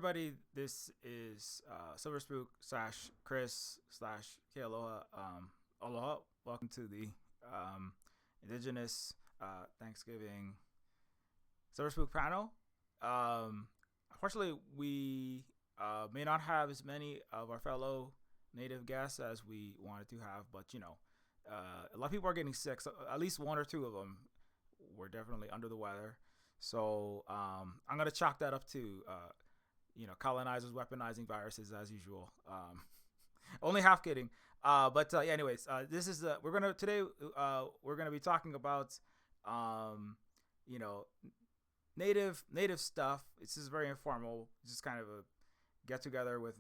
everybody. This is Silver Spook slash Chris slash Kealoha. Aloha. Welcome to the Indigenous Thanksgiving Silver Spook panel. Unfortunately, we may not have as many of our fellow native guests as we wanted to have, but a lot of people are getting sick. So at least one or two of them were definitely under the weather. So I'm gonna chalk that up to colonizers weaponizing viruses as usual. Only half kidding. Anyways, this is we're gonna today. We're gonna be talking about you know native stuff. This is very informal. Just kind of a get together with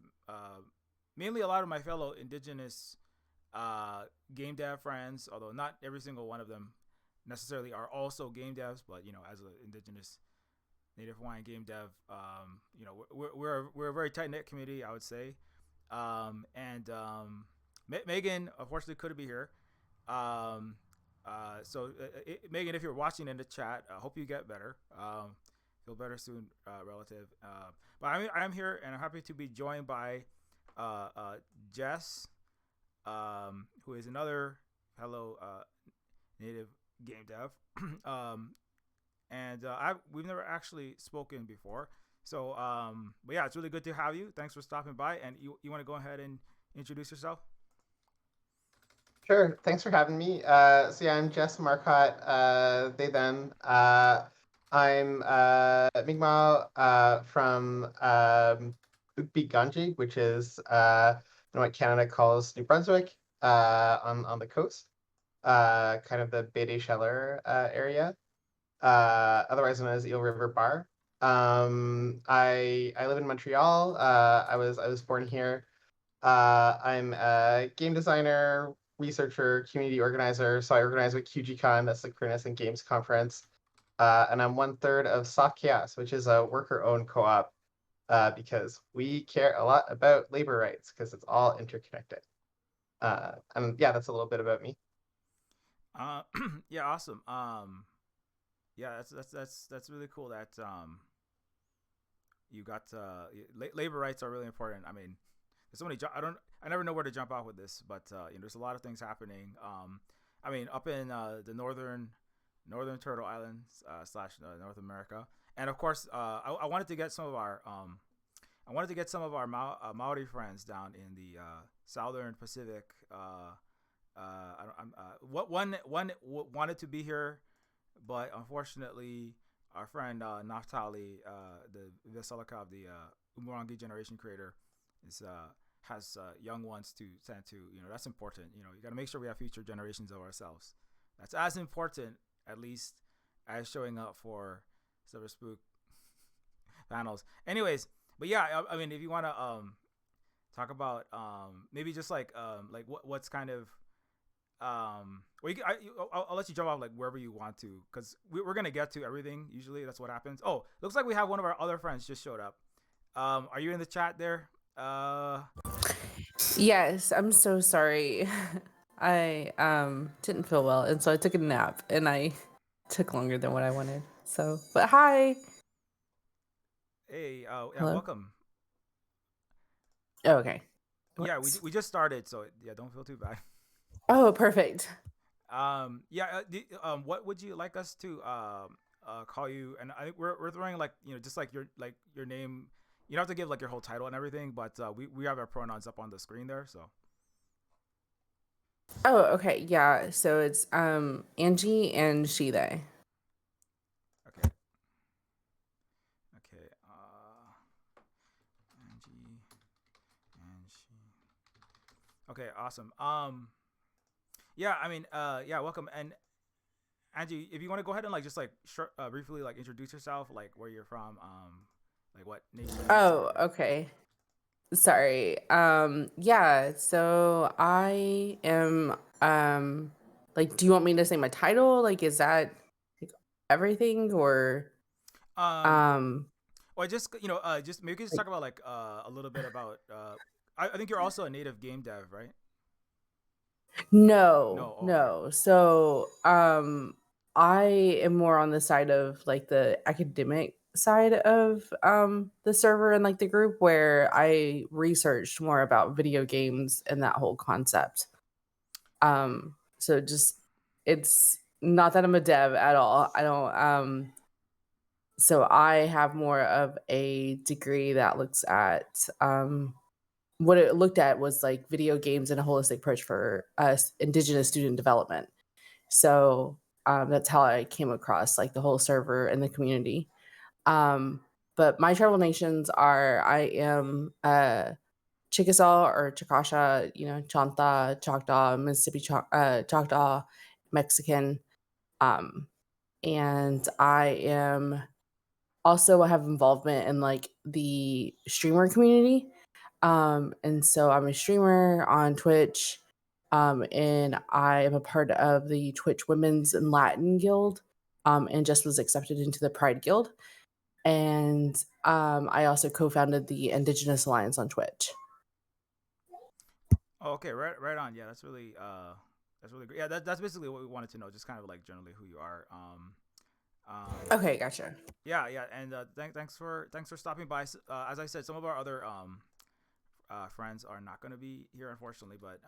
mainly a lot of my fellow indigenous game dev friends. Although not every single one of them necessarily are also game devs, but as an indigenous native Hawaiian game dev, we're a very tight knit community, I would say. Megan unfortunately couldn't be here. Megan, if you're watching in the chat, I hope you get better. Feel better soon, relative. But I'm here and I'm happy to be joined by Jess, who is another fellow native game dev. We've never actually spoken before. So, but yeah, it's really good to have you. Thanks for stopping by. And you want to go ahead and introduce yourself? Sure. Thanks for having me. I'm Jess Marcotte, they, them. I'm Mi'kmaq from Ukbi Ganji, which is what Canada calls New Brunswick, on the coast, kind of the Baie des Chaleurs area, otherwise known as Eel River Bar. I live in Montreal. I was born here. I'm a game designer, researcher, community organizer. So I organize with QGCon, that's the Queerness and Games Conference. And I'm 1/3 of Soft Chaos, which is a worker-owned co-op, because we care a lot about labor rights because it's all interconnected. And yeah, that's a little bit about me. Yeah, awesome. Yeah, that's really cool that you got labor rights are really important. I mean, there's so many. I never know where to jump off with this, but there's a lot of things happening. Up in the northern Turtle Islands slash North America, and of course, I wanted to get some of our Maori friends down in the Southern Pacific. One wanted to be here, but unfortunately, our friend Naftali, the Veselakov, the Umurangi generation creator, has young ones to tend to. That's important. You got to make sure we have future generations of ourselves. That's as important, at least, as showing up for Silver Spook panels. Anyways, but yeah, I mean, if you want to talk about maybe just like what's kind of I'll let you jump off like wherever you want to, because we're gonna get to everything. Usually that's what happens. Oh, looks like we have one of our other friends just showed up. Are you in the chat there? Yes, I'm so sorry. I didn't feel well, and so I took a nap, and I took longer than what I wanted. So, but hi. Hey, yeah, Hello? welcome. Oh, okay. Yeah, we just started, so yeah, don't feel too bad. Oh, perfect. What would you like us to call you? And I think we're throwing like just like your name. You don't have to give like your whole title and everything, but we have our pronouns up on the screen there. So. Oh, okay. Yeah. So it's Angie and she they. Okay. Okay. Angie and she. Okay. Awesome. Yeah. I mean. Yeah. Welcome. And Angie, if you want to go ahead and like just like briefly like introduce yourself, like where you're from, like what nation. Oh, okay. Sorry. Yeah, so I am like, do you want me to say my title? Like, is that like everything, or Or just just maybe just talk about like a little bit about I think you're also a native game dev, right? No. Okay. So I am more on the side of like the academic side of the server and like the group where I researched more about video games and that whole concept. So just it's not that I'm a dev at all. I don't so I have more of a degree that looks at what it looked at was like video games and a holistic approach for Indigenous student development. So that's how I came across like the whole server and the community. Um, but my tribal nations are I am Chickasaw or Chicasha, Chonta, Choctaw, Mississippi Choctaw, Mexican, um, and I am also have involvement in like the streamer community. And so I'm a streamer on Twitch, and I am a part of the Twitch Women's and Latin Guild, and just was accepted into the Pride Guild. And I also co-founded the Indigenous Alliance on Twitch. Oh, okay, right on. Yeah, that's really great. Yeah, that's basically what we wanted to know, just kind of like generally who you are. Okay, gotcha. Yeah, yeah, and thanks for stopping by. As I said, some of our other friends are not going to be here, unfortunately, but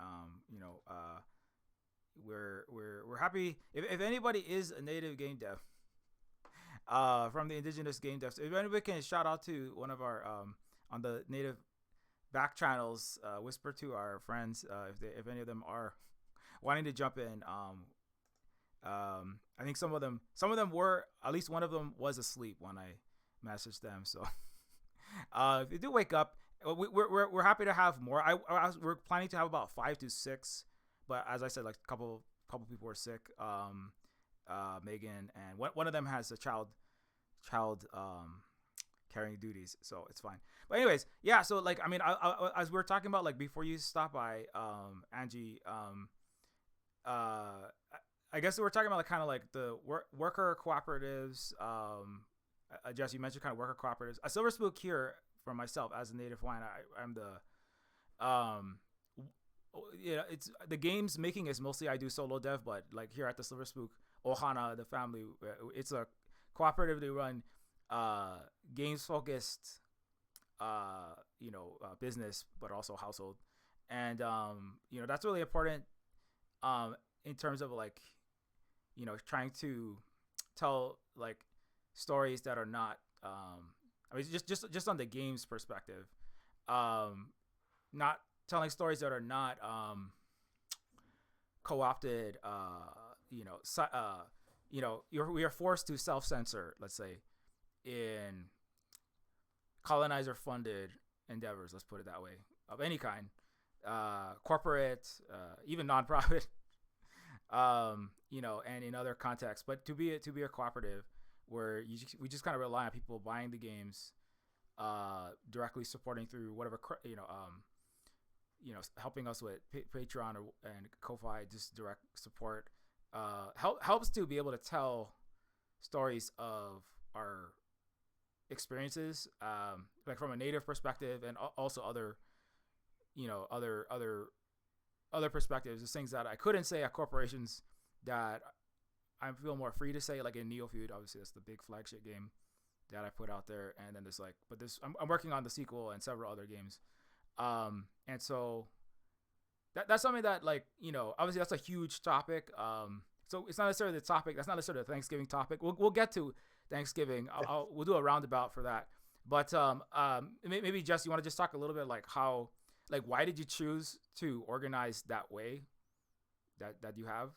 we're happy if anybody is a native game dev from the Indigenous game devs. If anybody can shout out to one of our on the native back channels, whisper to our friends if any of them are wanting to jump in. I think some of them were, at least one of them was asleep when I messaged them. So if they do wake up, we're happy to have more. We're planning to have about 5 to 6, but as I said, like a couple people were sick. Megan and one of them has a child carrying duties, so it's fine. But anyways, yeah. So like, I mean, as we were talking about, like before you stop by, Angie, I guess we were talking about like kind of like the worker cooperatives. Jess, you mentioned kind of worker cooperatives. A Silver Spook here for myself as a native Hawaiian. I'm the it's the games making is mostly I do solo dev, but like here at the Silver Spook, Ohana, the family, it's a cooperative. They run games focused business, but also household, and that's really important in terms of like trying to tell like stories that are not I mean just on the game's perspective, not telling stories that are not co-opted. We are forced to self-censor, let's say, in colonizer funded endeavors, let's put it that way, of any kind, corporate, even nonprofit, and in other contexts. But to be a cooperative where we just kind of rely on people buying the games, directly supporting through whatever, helping us with Patreon and Ko-Fi, just direct support, helps to be able to tell stories of our experiences, like from a native perspective, and also other perspectives. There's things that I couldn't say at corporations that I feel more free to say, like in Neofeud. Obviously, that's the big flagship game that I put out there, and then there's like, but this I'm working on the sequel and several other games, and so that's something that, like, obviously that's a huge topic. So it's not necessarily the topic. That's not necessarily the Thanksgiving topic. We'll get to Thanksgiving. We'll do a roundabout for that. But maybe Jess, you want to just talk a little bit like how, like, why did you choose to organize that way that you have?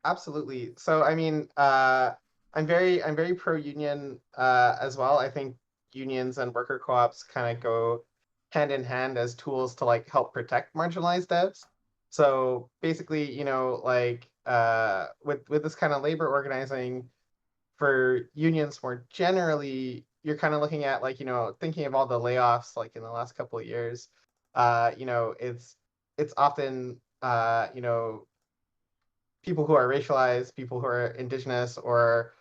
Absolutely. So I mean, I'm very pro union as well. I think unions and worker co-ops kind of go hand in hand as tools to like help protect marginalized devs. So basically, like with this kind of labor organizing for unions more generally, you're kind of looking at like, thinking of all the layoffs like in the last couple of years. It's often people who are racialized, people who are indigenous or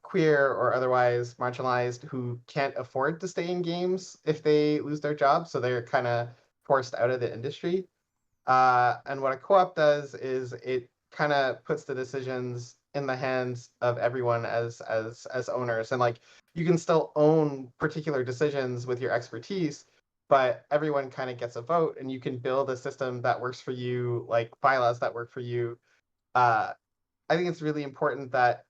queer or otherwise marginalized who can't afford to stay in games if they lose their job, so they're kind of forced out of the industry. And what a co-op does is it kind of puts the decisions in the hands of everyone as owners, and like you can still own particular decisions with your expertise, but everyone kind of gets a vote, and you can build a system that works for you, like bylaws that work for you. uh I think it's really important that,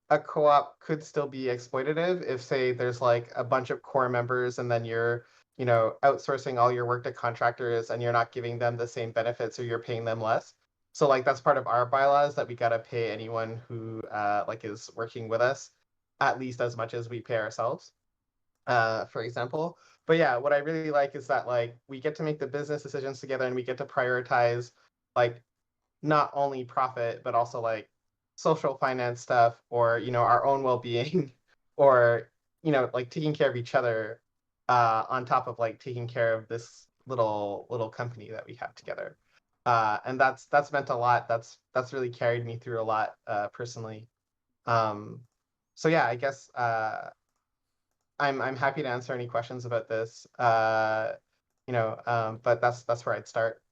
a co-op could still be exploitative if, say, there's like a bunch of core members and then you're, outsourcing all your work to contractors and you're not giving them the same benefits or you're paying them less. So like that's part of our bylaws that we gotta pay anyone who like is working with us at least as much as we pay ourselves, for example. But yeah, what I really like is that like we get to make the business decisions together and we get to prioritize like not only profit but also like social finance stuff, or our own well-being, or like taking care of each other, on top of like taking care of this little company that we have together. And that's meant a lot. That's really carried me through a lot, personally. um so yeah, I guess I'm happy to answer any questions about this. But that's where I'd start.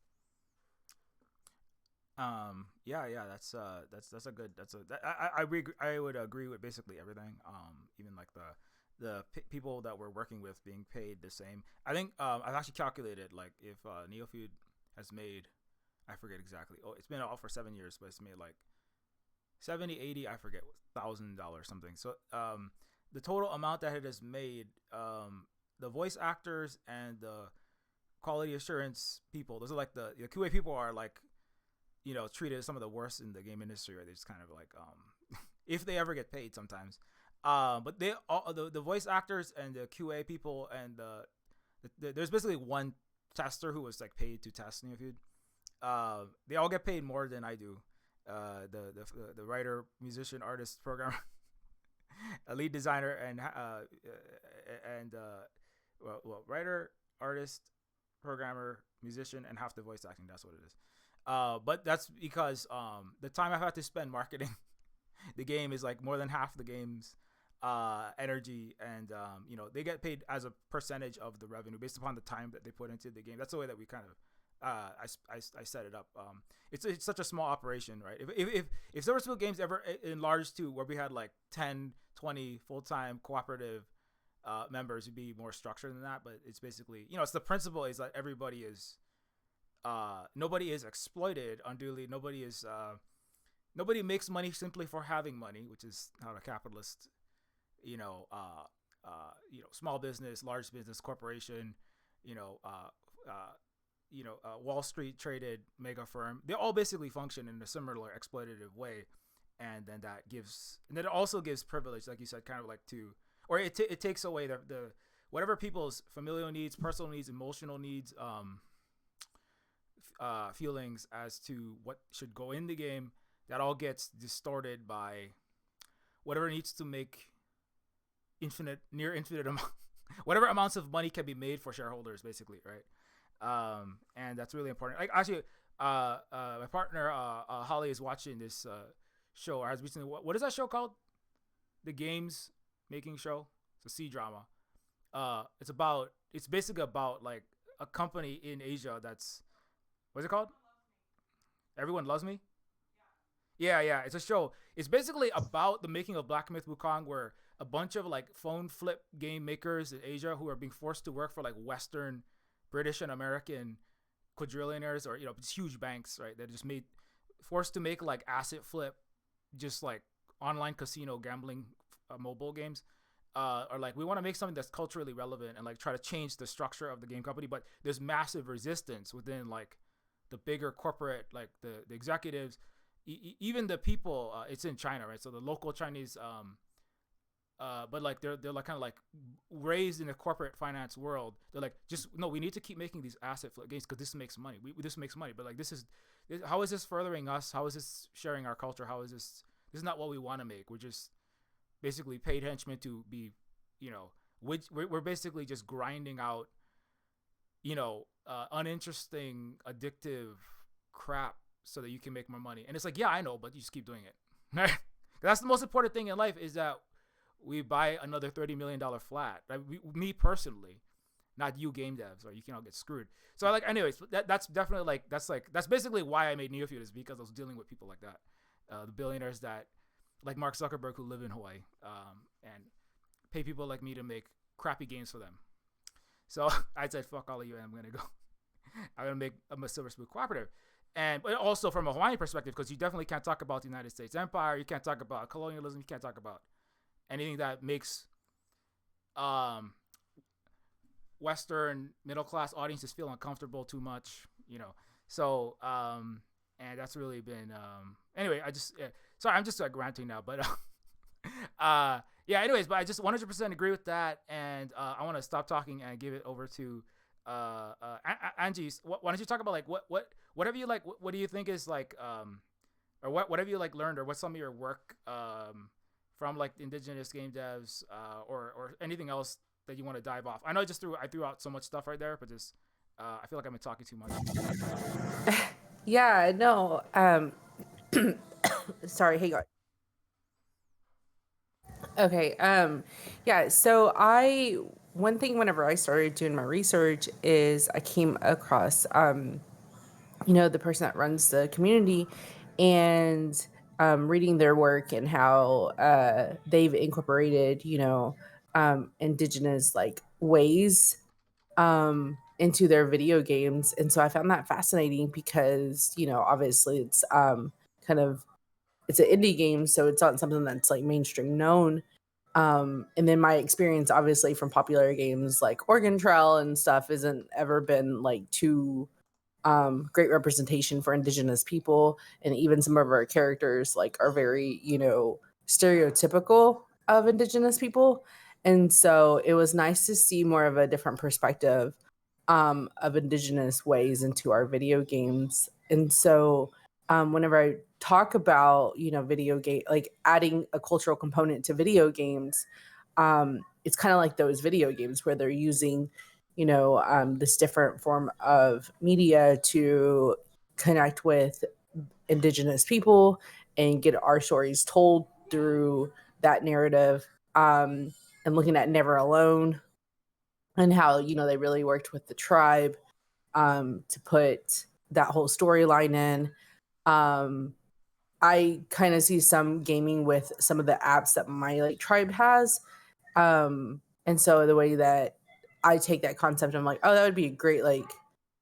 Yeah, that's a good, I would agree with basically everything. Even like the people that we're working with being paid the same. I think I've actually calculated like if Neofeud has made, I forget exactly. Oh, it's been out for 7 years, but it's made like 70, 80, I forget, $1,000 something. So the total amount that it has made, the voice actors and the quality assurance people, those are like the QA people are like, treated as some of the worst in the game industry, right? They just kind of like, if they ever get paid sometimes. But they all the voice actors and the QA people and there's basically one tester who was like paid to test Neofeud. They all get paid more than I do. The writer, musician, artist, programmer, a lead designer, and writer, artist, programmer, musician, and half the voice acting. That's what it is. But that's because the time I've had to spend marketing the game is like more than half the game's energy, and they get paid as a percentage of the revenue based upon the time that they put into the game. That's the way that we kind of I set it up. It's such a small operation, right? If Silver Spook Games ever enlarged to where we had like 10, 20 full-time cooperative members, would be more structured than that. But it's basically, it's the principle is that everybody is nobody is exploited unduly. Nobody makes money simply for having money, which is how the capitalist, small business, large business, corporation, Wall Street traded mega firm, they all basically function in a similar exploitative way. And then it also gives privilege, like you said, kind of like or it takes away the whatever people's familial needs, personal needs, emotional needs, feelings as to what should go in the game. That all gets distorted by whatever needs to make near infinite amount, whatever amounts of money can be made for shareholders, basically, right? And that's really important. Like actually, my partner Holly is watching this show. I was recently, what is that show called? The Games Making Show. It's a C drama. It's basically about like a company in Asia that's, what's it called? Everyone Loves Me. Yeah, it's a show. It's basically about the making of Black Myth Wukong, where a bunch of like phone flip game makers in Asia who are being forced to work for like Western, British, and American quadrillionaires, or just huge banks, right? That just forced to make like asset flip, just like online casino gambling mobile games. Or like, we want to make something that's culturally relevant and like try to change the structure of the game company, but there's massive resistance within like the bigger corporate, like the executives, even the people. It's in China, right? So the local Chinese, but like they're like kind of like raised in the corporate finance world. They're like, just no, we need to keep making these asset flip games because this makes money. This makes money, but like how is this furthering us? How is this sharing our culture? How is this? This is not what we want to make. We're just basically paid henchmen to be, we're basically just grinding out, uninteresting, addictive crap so that you can make more money. And it's like, yeah, I know, but you just keep doing it. That's the most important thing in life, is that we buy another $30 million flat. Right? Me personally, not you game devs, or you can all get screwed. So anyways, that's definitely that's basically why I made Neofeud, is because I was dealing with people like that. the billionaires that, like Mark Zuckerberg, who live in Hawaii, and pay people like me to make crappy games for them. So I said, fuck all of you, and I'm gonna go. I'm gonna make a Silver Spook cooperative. And but also from a Hawaiian perspective, because you definitely can't talk about the United States Empire, you can't talk about colonialism, you can't talk about anything that makes Western middle class audiences feel uncomfortable too much, So and that's really been anyway. Sorry, I'm just like ranting now, but yeah. Anyways, but I just 100% agree with that, and I want to stop talking and give it over to Angie. Why don't you talk about like whatever you like? What do you think is like or what have you like learned, or what's some of your work from like Indigenous game devs or anything else that you want to dive off? I know I threw out so much stuff right there, but just I feel like I've been talking too much. Yeah, no. Sorry, hang on. Okay. Yeah, so one thing whenever I started doing my research is I came across the person that runs the community, and reading their work and how they've incorporated, indigenous like ways into their video games. And so I found that fascinating because, obviously it's kind of it's an indie game, so it's not something that's like mainstream known. And then my experience obviously from popular games like Oregon Trail and stuff isn't ever been like too great representation for indigenous people, and even some of our characters like are very stereotypical of indigenous people. And so it was nice to see more of a different perspective of indigenous ways into our video games. And so whenever I talk about video game, like adding a cultural component to video games, it's kind of like those video games where they're using this different form of media to connect with indigenous people and get our stories told through that narrative. And looking at Never Alone and how they really worked with the tribe to put that whole storyline in. I kind of see some gaming with some of the apps that my like tribe has. And so the way that I take that concept, I'm like, oh, that would be a great like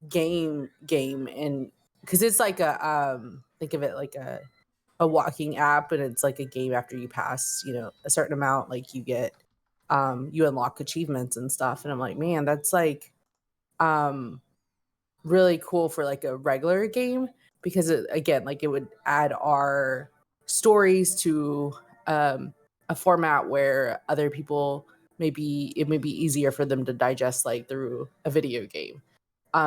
game, and because it's like think of it like a walking app, and it's like a game after you pass a certain amount, like you get you unlock achievements and stuff. And I'm like, man, that's like really cool for like a regular game, because again, like it would add our stories to a format where other people it may be easier for them to digest like through a video game.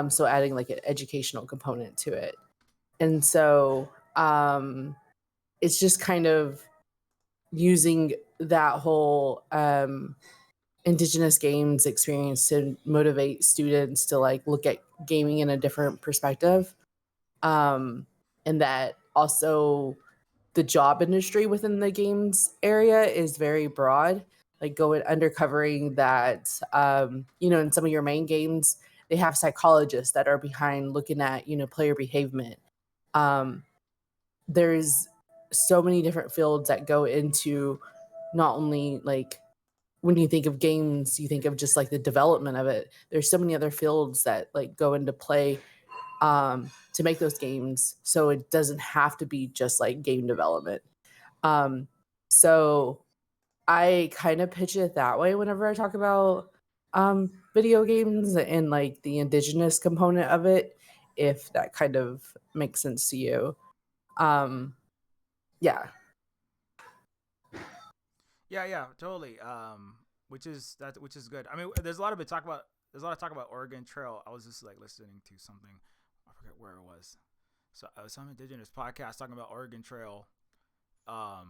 So adding like an educational component to it. And so it's just kind of using that whole indigenous games experience to motivate students to like look at gaming in a different perspective. And that also the job industry within the games area is very broad, like going undercovering that in some of your main games they have psychologists that are behind looking at player behavior. There's so many different fields that go into not only like when you think of games, you think of just like the development of it. There's so many other fields that like go into play to make those games, so it doesn't have to be just like game development. So I kind of pitch it that way whenever I talk about video games and like the indigenous component of it, if that kind of makes sense to you. Yeah. Yeah, totally. Which is good. I mean, there's a lot of talk about Oregon Trail. I was just like listening to something, I forget where it was. So some Indigenous podcast talking about Oregon Trail. I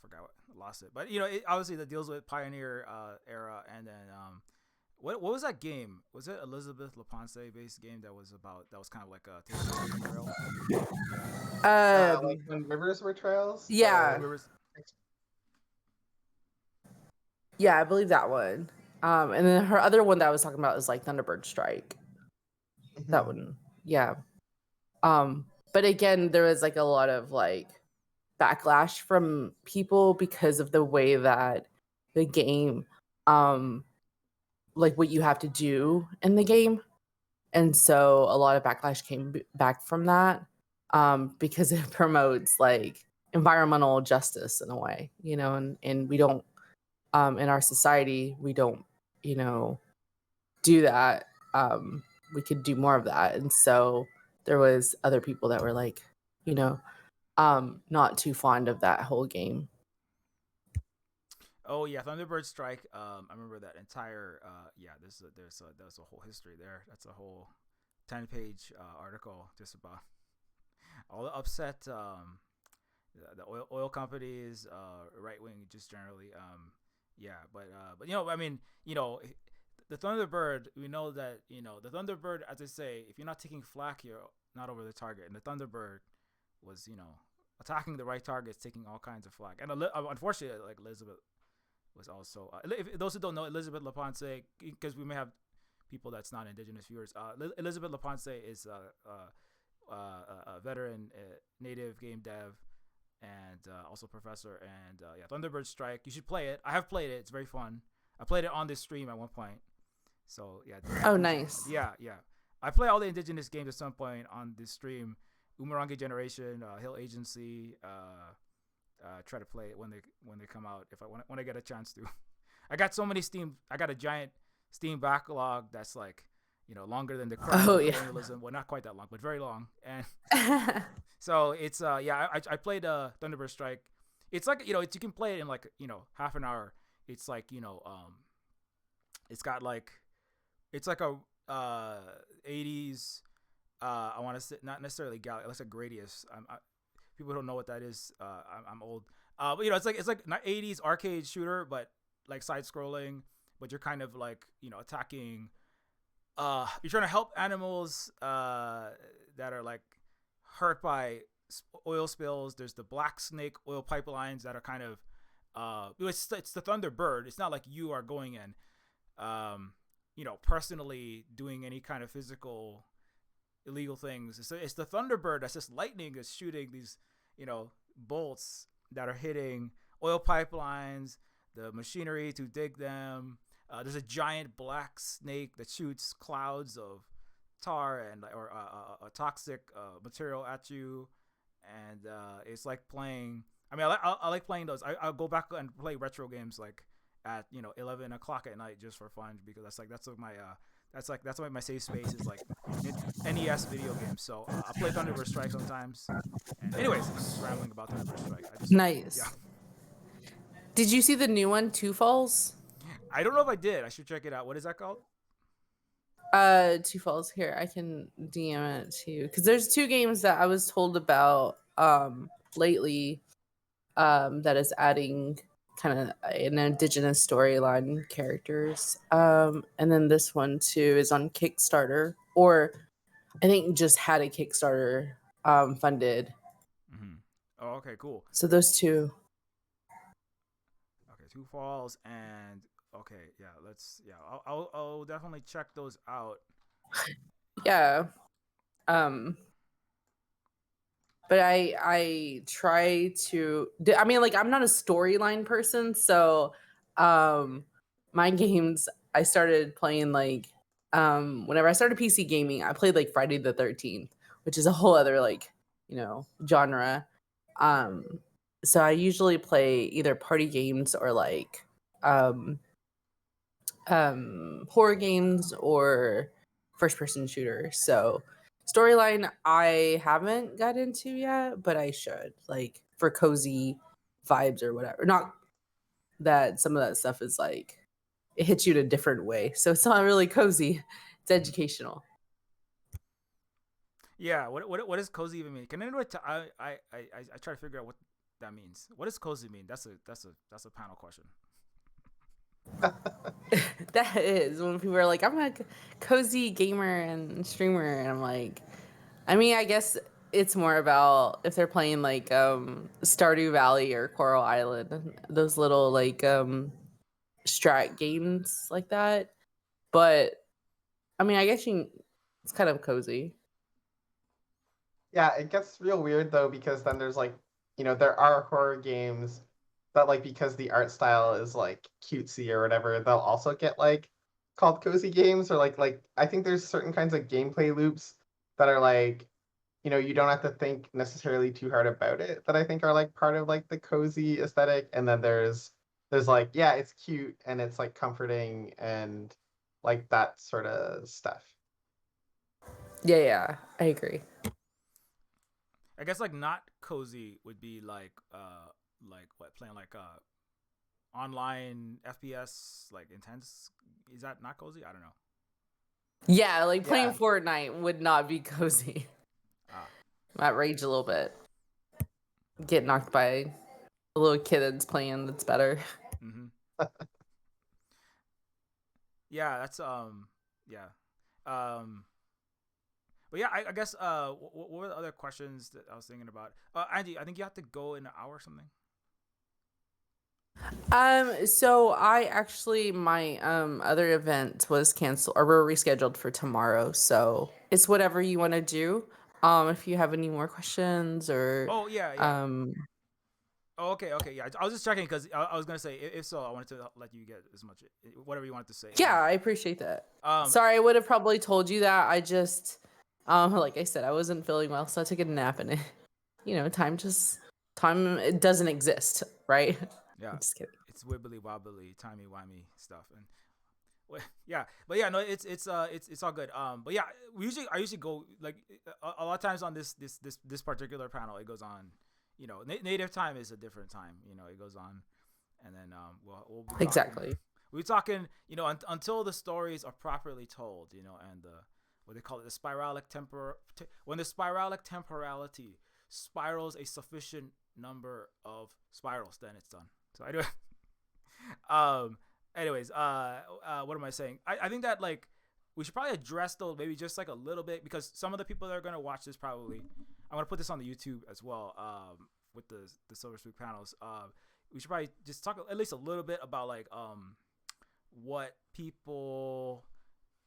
forgot lost it, but it obviously that deals with pioneer era, and then what was that game? Was it Elizabeth LaPonce based game that was kind of like a Oregon Trail? Like when rivers were trails. Yeah. Rivers. Yeah, I believe that one. And then her other one that I was talking about is like Thunderbird Strike. Mm-hmm. That one, yeah. but again, there was like a lot of like backlash from people because of the way that the game, like what you have to do in the game. And so a lot of backlash came back from that, because it promotes like environmental justice in a way, you know, and we don't, in our society, we don't, you know, do that. We could do more of that. And so there was other people that were like, you know, not too fond of that whole game. Oh yeah, Thunderbird Strike. I remember that entire. Yeah, there's a whole history there. That's a whole 10-page article just about all the upset. The oil companies, right wing, just generally. Yeah, but I mean, the Thunderbird. We know that the Thunderbird, as I say, if you're not taking flak, you're not over the target. And the Thunderbird was attacking the right targets, taking all kinds of flak. And unfortunately, like Elizabeth was also. If those who don't know, Elizabeth LaPonce, because we may have people that's not Indigenous viewers. Elizabeth LaPonce is a veteran native game dev and also professor. And yeah, Thunderbird Strike. You should play it. I have played it. It's very fun. I played it on this stream at one point. So yeah. Oh, nice. Yeah. I play all the Indigenous games at some point on this stream. Umurangi Generation, Hill Agency. Try to play it when they come out when I get a chance to. I got so many I got a giant Steam backlog that's like longer than the crime of colonialism. Well, not quite that long, but very long. And so it's I played Thunderbird Strike. It's like you can play it in like half an hour. It's like it's got like it's like a 80s. I want to say not necessarily Galaxy. It's like Gradius. People don't know what that is. I'm old. But it's like not 80s arcade shooter, but like side scrolling. But you're kind of like attacking. You're trying to help animals that are like hurt by oil spills. There's the black snake oil pipelines that are kind of it's the Thunderbird. It's not like you are going in personally doing any kind of physical illegal things. It's the Thunderbird that's just lightning that's shooting these bolts that are hitting oil pipelines, the machinery to dig them. There's a giant black snake that shoots clouds of tar and or a toxic material at you, and it's like playing. I mean, I like playing those. I'll go back and play retro games like at 11 o'clock at night just for fun, because that's like my safe space is like NES video games. So I play Thunderbird Strike sometimes. And anyways, I'm just rambling about Thunderbird Strike. Nice. Yeah. Did you see the new one, Two Falls? I don't know if I did. I should check it out. What is that called? Two Falls. Here, I can DM it to you because there's two games that I was told about lately that is adding kind of an Indigenous storyline characters. And then this one too is on Kickstarter, or I think just had a Kickstarter funded. Mm-hmm. Oh, okay, cool. So those two. Okay, Two Falls and okay, yeah. I'll definitely check those out. Yeah. But I try to. I mean, like I'm not a storyline person, so my games I started playing like whenever I started PC gaming, I played like Friday the 13th, which is a whole other like genre. So I usually play either party games or like horror games or first person shooter. So storyline I haven't got into yet, but I should, like for cozy vibes or whatever. Not that some of that stuff is like it hits you in a different way, so it's not really cozy, it's educational. Yeah, what does cozy even mean? Can anyone I try to figure out what that means. What does cozy mean? That's a panel question. That is when people are like, I'm a cozy gamer and streamer, and I'm like, I mean, I guess it's more about if they're playing like Stardew Valley or Coral Island, those little like strat games like that. But I mean, I guess it's kind of cozy. Yeah, it gets real weird though, because then there's like, there are horror games that, like, because the art style is like cutesy or whatever, they'll also get like called cozy games, or like I think there's certain kinds of gameplay loops that are like, you don't have to think necessarily too hard about it, that I think are like part of like the cozy aesthetic. And then there's like, yeah, it's cute and it's like comforting and like that sort of stuff. Yeah, I agree. I guess like not cozy would be like what, playing like online FPS like intense. Is that not cozy? I don't know. Yeah, like playing Yeah. Fortnite would not be cozy. Ah. Might rage a little bit. Get knocked by a little kid that's playing that's better. Mm-hmm. Yeah, that's yeah. Um but yeah, I guess what were the other questions that I was thinking about? Andy, I think you have to go in an hour or something. So I actually my other event was canceled or we're rescheduled for tomorrow. So it's whatever you want to do. If you have any more questions or Oh yeah, yeah. Oh, okay, yeah. I was just checking because I was gonna say if so, I wanted to let you get as much whatever you wanted to say. yeah, I appreciate that. Um. Sorry, I would have probably told you that. I just like I said, I wasn't feeling well, so I took a nap and time it doesn't exist, right? Yeah. I'm just kidding. It's wibbly wobbly, timey wimey stuff, and yeah, but yeah, no, it's all good. But yeah, I usually go like a lot of times on this particular panel, it goes on. Native time is a different time. It goes on, and then we'll be talking, Exactly. we're talking. Until the stories are properly told. And what they call it, the when the spiralic temporality spirals a sufficient number of spirals, then it's done. So I do. Anyways, what am I saying? I think that like we should probably address though maybe just like a little bit, because some of the people that are gonna watch this probably, I'm gonna put this on the YouTube as well. With the Silver Spook panels. We should probably just talk at least a little bit about like what people,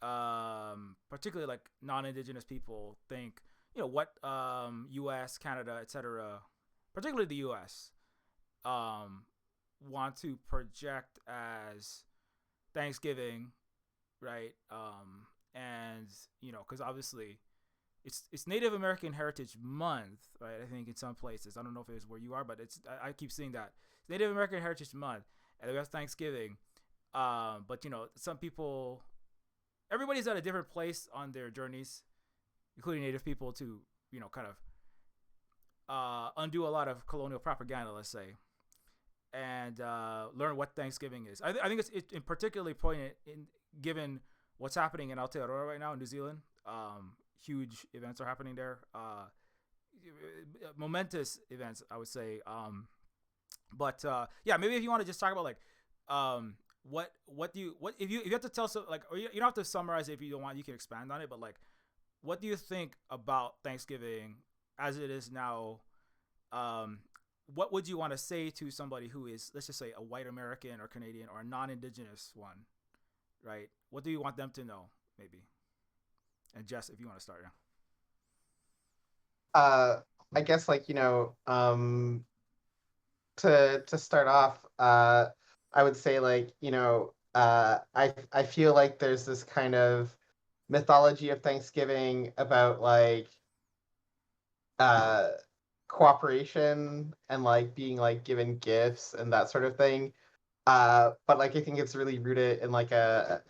particularly like non-indigenous people, think. What U.S., Canada, etc., particularly the U.S. Want to project as Thanksgiving, right? And because obviously it's Native American Heritage Month, right? I think in some places, I don't know if it's where you are, but I keep seeing that it's Native American Heritage Month, and we have Thanksgiving. But some people, everybody's at a different place on their journeys, including Native people, to kind of undo a lot of colonial propaganda, let's say, and learn what Thanksgiving is. I think it's in particularly poignant given what's happening in Aotearoa right now in New Zealand. Huge events are happening there. Momentous events, I would say. But yeah, maybe if you want to just talk about like what do you if you have to tell, so like, or you don't have to summarize it if you don't want, you can expand on it, but like what do you think about Thanksgiving as it is now? What would you want to say to somebody who is, let's just say, a white American or Canadian or a non-indigenous one, right? What do you want them to know, maybe? And Jess, if you want to start, I guess like, to start off, I would say like, I feel like there's this kind of mythology of Thanksgiving about like uh cooperation and like being like given gifts and that sort of thing. But like I think it's really rooted in like a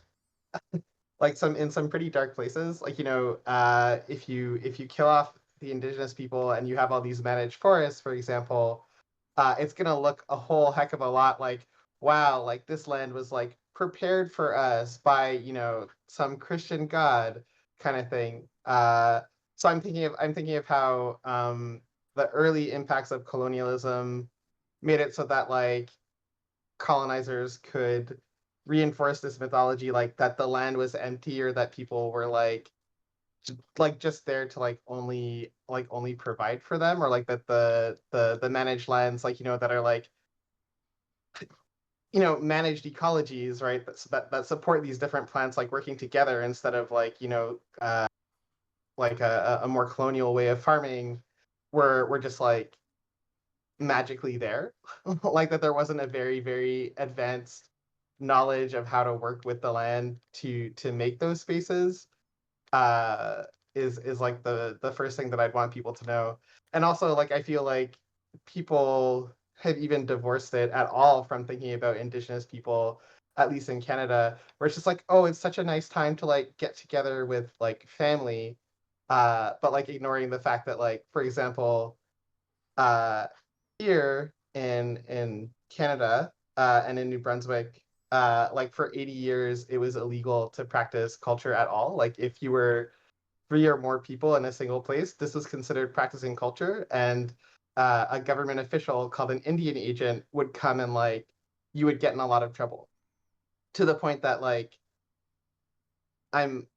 like some pretty dark places. Like, if you kill off the indigenous people and you have all these managed forests, for example, it's gonna look a whole heck of a lot like, wow, like this land was like prepared for us by, some Christian god kind of thing. So I'm thinking of how the early impacts of colonialism made it so that like colonizers could reinforce this mythology, like that the land was empty, or that people were like just there to like only provide for them, or like that the managed lands, like, that are like, managed ecologies, right, that support these different plants like working together, instead of like, like a more colonial way of farming were just like magically there. Like that there wasn't a very, very advanced knowledge of how to work with the land to make those spaces uh is like the first thing that I'd want people to know. And also like I feel like people have even divorced it at all from thinking about Indigenous people, at least in Canada, where it's just like, oh, it's such a nice time to like get together with like family, but like ignoring the fact that like, for example, uh here in Canada and in New Brunswick, like for 80 years it was illegal to practice culture at all. Like if you were 3 or more people in a single place, this was considered practicing culture. And a government official called an Indian agent would come and like you would get in a lot of trouble, to the point that like I'm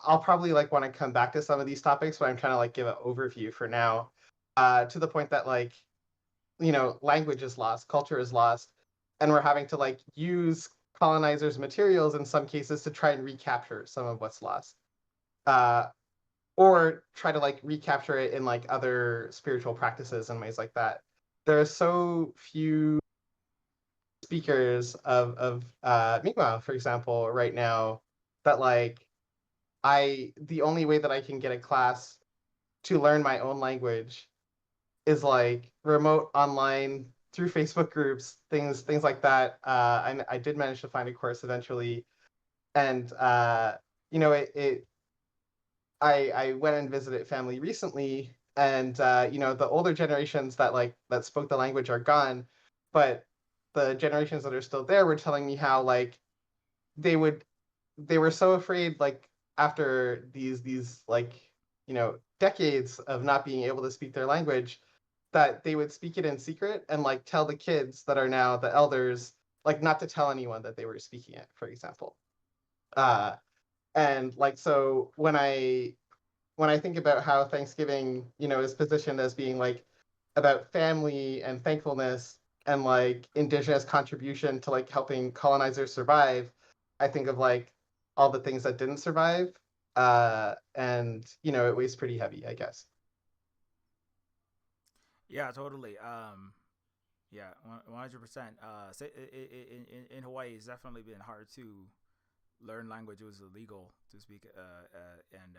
I'll probably like want to come back to some of these topics, but I'm trying to like give an overview for now. To the point that like, you know, language is lost, culture is lost, and we're having to like use colonizers' materials in some cases to try and recapture some of what's lost. Uh, or try to like recapture it in like other spiritual practices and ways like that. There are so few speakers of Mi'kmaq, for example, right now, that like the only way that I can get a class to learn my own language is like remote online through Facebook groups, things like that. I did manage to find a course eventually, and you know it I went and visited family recently, and you know, the older generations that like that spoke the language are gone, but the generations that are still there were telling me how like they would they were so afraid, like after these like, you know, decades of not being able to speak their language, that they would speak it in secret and like tell the kids that are now the elders like not to tell anyone that they were speaking it, for example. uh and like so when I think about how Thanksgiving, you know, is positioned as being like about family and thankfulness and like Indigenous contribution to like helping colonizers survive, I think of like all the things that didn't survive. And you know, it weighs pretty heavy, I guess. Yeah, totally. Yeah, 100%. In Hawaii, it's definitely been hard to learn language. It was illegal to speak, and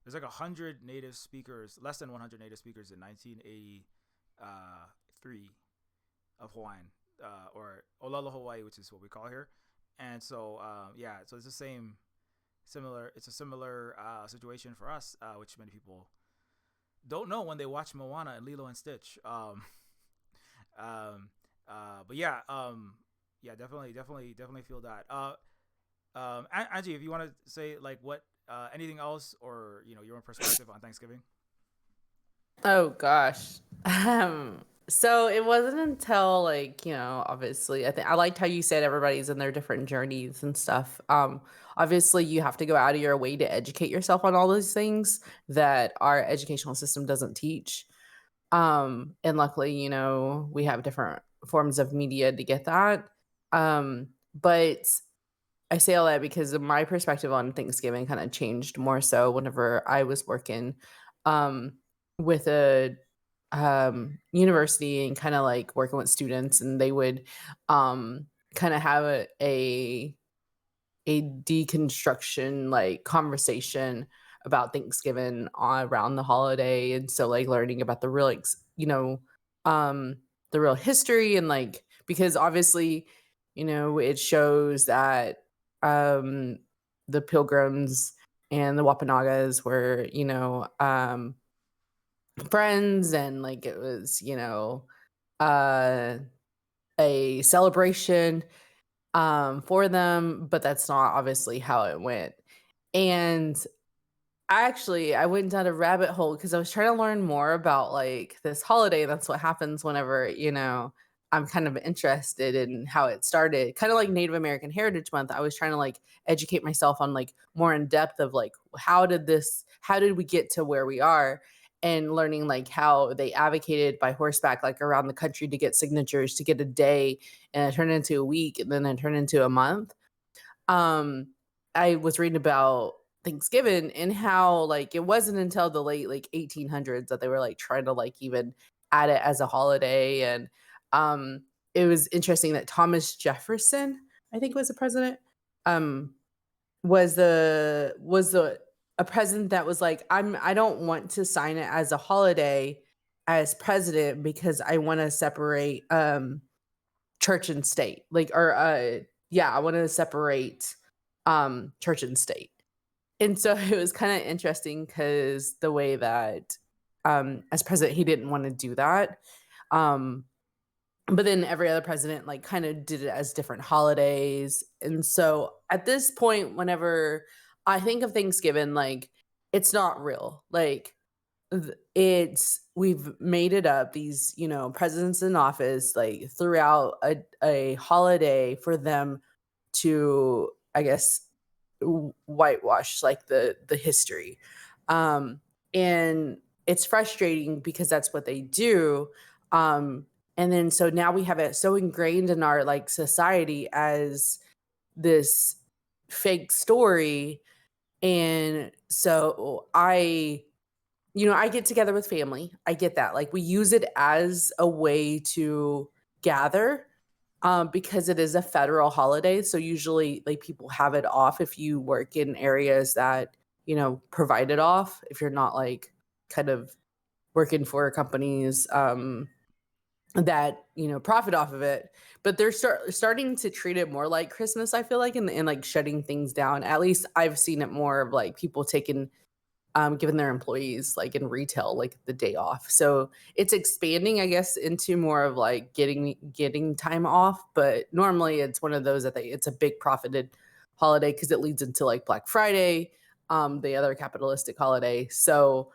there's like 100 native speakers, less than 100 native speakers in 1983 of Hawaiian, or Olelo Hawaii, which is what we call here. And so, yeah, so it's the same, similar. It's a similar situation for us, which many people don't know when they watch Moana and Lilo and Stitch. Um, but yeah, yeah, definitely feel that. Angie, if you want to say like what, anything else, or you know, your own perspective on Thanksgiving. Oh gosh. So it wasn't until like, obviously I think I liked how you said everybody's in their different journeys and stuff. Obviously you have to go out of your way to educate yourself on all those things that our educational system doesn't teach. And luckily, we have different forms of media to get that. But I say all that because my perspective on Thanksgiving kind of changed more so whenever I was working um, with a university and kind of like working with students, and they would kind of have a deconstruction like conversation about Thanksgiving around the holiday. And so like learning about the real um the real history, and like because obviously it shows that the Pilgrims and the Wampanoags were friends, and like it was uh a celebration for them, but that's not obviously how it went. And I went down a rabbit hole because I was trying to learn more about like this holiday. That's what happens whenever, I'm kind of interested in how it started. Kind of like Native American Heritage Month. I was trying to like educate myself on like more in depth of like how did we get to where we are, and learning like how they advocated by horseback like around the country to get signatures to get a day, and it turned into a week, and then it turned into a month. um I was reading about Thanksgiving, and how like it wasn't until the late like 1800s that they were like trying to like even add it as a holiday. And um it was interesting that Thomas Jefferson, I think, was the president, um was the a president that was like, I don't want to sign it as a holiday as president because I want to separate church and state. Like, or yeah, I want to separate church and state. And so it was kind of interesting because the way that as president he didn't want to do that. Um but then every other president like kind of did it as different holidays. And so at this point, whenever I think of Thanksgiving, like it's not real. Like it's we've made it up. These, presidents in office like throughout a holiday for them to, I guess, whitewash like the history. Um and it's frustrating because that's what they do. And then so now we have it so ingrained in our like society as this fake story. And so I get together with family. I get that. Like we use it as a way to gather, because it is a federal holiday. So usually like people have it off if you work in areas that, provide it off, if you're not like kind of working for companies that, profit off of it. But they're starting to treat it more like Christmas, I feel like, and like shutting things down. At least I've seen it more of like people taking giving their employees like in retail like the day off. So it's expanding, I guess, into more of like getting time off. But normally it's one of those that it's a big profited holiday because it leads into like Black Friday, the other capitalistic holiday. So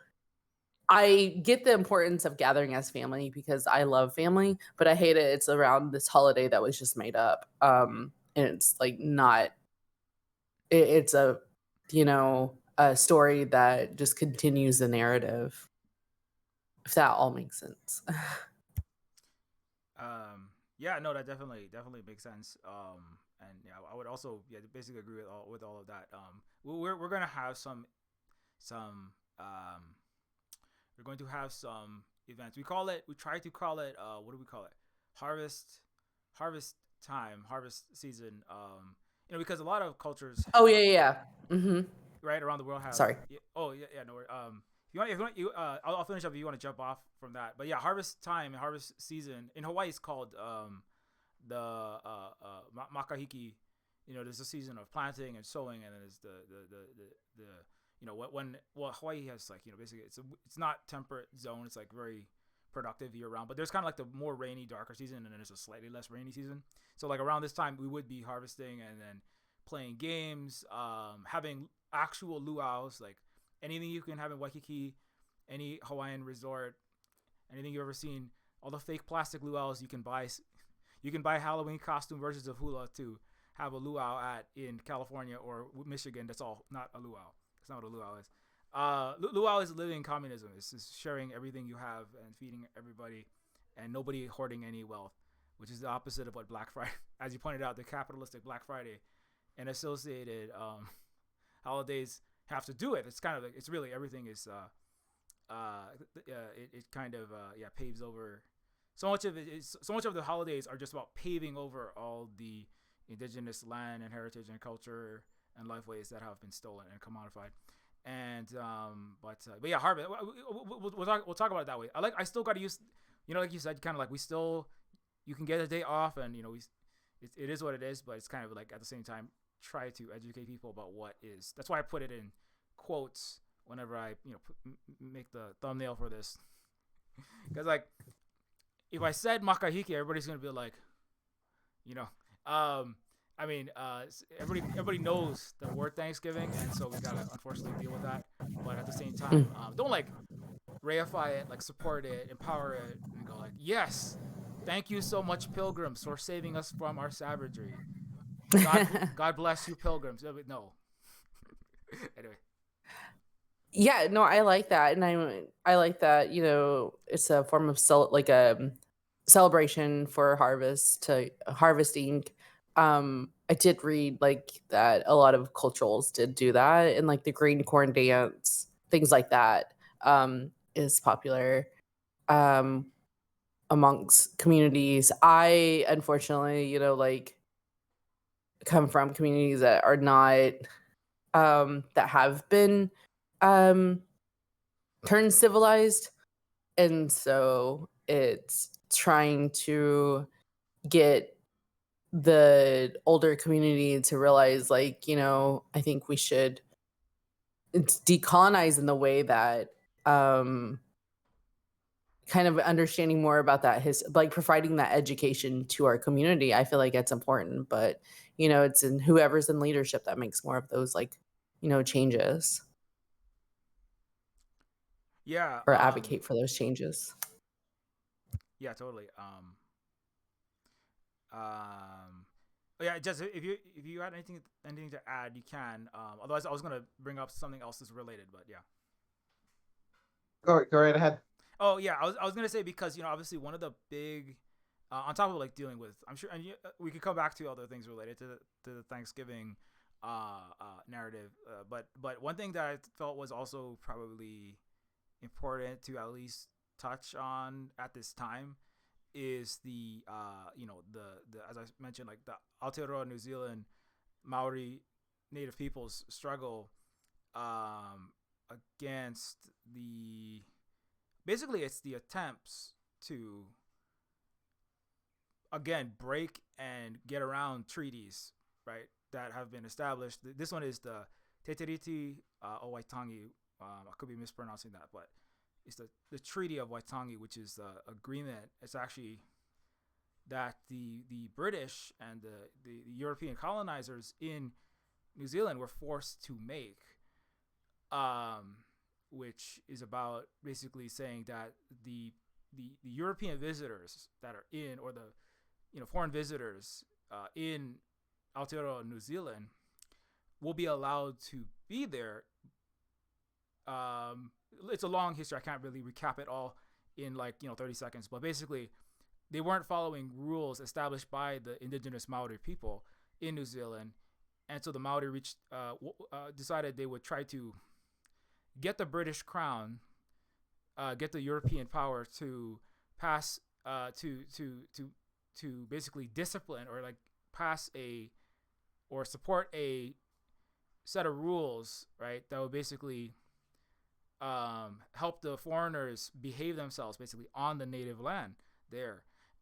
I get the importance of gathering as family because I love family, but I hate it. It's around this holiday that was just made up. And it's like not. It's a story that just continues the narrative. If that all makes sense. Yeah, no, that definitely makes sense. And yeah, I would also basically agree with all of that. We're gonna have some we're going to have some events. We try to call it what do we call it? Harvest time, harvest season. Because a lot of cultures. Oh yeah. Mm-hmm. Right around the world have. Sorry. Oh yeah, no. If you want, I'll finish up if you want to jump off from that. But yeah, harvest time and harvest season in Hawaii is called the makahiki. There's a season of planting and sowing, and then there's the Hawaii has like basically it's not temperate zone. It's like very productive year round. But there's kind of like the more rainy, darker season, and then there's a slightly less rainy season. So like around this time, we would be harvesting and then playing games, having actual luau's, like anything you can have in Waikiki, any Hawaiian resort, anything you've ever seen. All the fake plastic luau's you can buy. You can buy Halloween costume versions of hula to have a luau in California or Michigan. That's all not a luau. That's not what a luau is. Luau is living communism. It's just sharing everything you have and feeding everybody, and nobody hoarding any wealth, which is the opposite of what Black Friday, as you pointed out, the capitalistic Black Friday and associated holidays have to do it. It's kind of like, it's really everything is it kind of paves over so much of it is so much of the holidays are just about paving over all the indigenous land and heritage and culture and lifeways that have been stolen and commodified. And but yeah, harvest. We'll talk about it that way. I still got to use, like you said, kind of like you can get a day off, and it is what it is. But it's kind of like at the same time try to educate people about what is. That's why I put it in quotes whenever I make the thumbnail for this, because like if I said makahiki, everybody's gonna be like, everybody knows the word Thanksgiving, and so we gotta unfortunately deal with that. But at the same time, don't like reify it, like support it, empower it, and go like, yes, thank you so much, pilgrims, for saving us from our savagery. God bless you, pilgrims. No. Anyway. Yeah, no, I like that, and I like that. It's a form of like a celebration for harvesting. I did read like that a lot of culturals did do that, and like the green corn dance, things like that, is popular um, amongst communities. I unfortunately, like come from communities that are not that have been um, turned civilized, and so it's trying to get the older community to realize, like, I think we should decolonize in the way that um kind of understanding more about that, his like providing that education to our community. I feel like it's important, but it's in whoever's in leadership that makes more of those, like, changes, Yeah. or advocate for those changes. Yeah. Totally. Um. Yeah. Just if you had anything to add, you can. Otherwise, I was gonna bring up something else that's related, but yeah. Go right ahead. Oh yeah, I was gonna say, because obviously one of the big, on top of like dealing with, I'm sure, and we could come back to other things related to the Thanksgiving narrative, but one thing that I felt was also probably important to at least touch on at this time is the the as I mentioned, like the Aotearoa New Zealand Maori Native peoples struggle against the, basically it's the attempts to again break and get around treaties, right, that have been established. This one is the Te Tiriti o Waitangi. I could be mispronouncing that, but it's the Treaty of Waitangi, which is the agreement. It's actually that the British and the European colonizers in New Zealand were forced to make, which is about basically saying that the European visitors that are in, or the foreign visitors in Aotearoa New Zealand will be allowed to be there. It's a long history. I can't really recap it all in 30 seconds, but basically they weren't following rules established by the indigenous Maori people in New Zealand, and so the Maori decided they would try to get the British crown, get the European power to pass, to basically discipline, or like pass or support a set of rules, right, that would basically help the foreigners behave themselves basically on the native land there.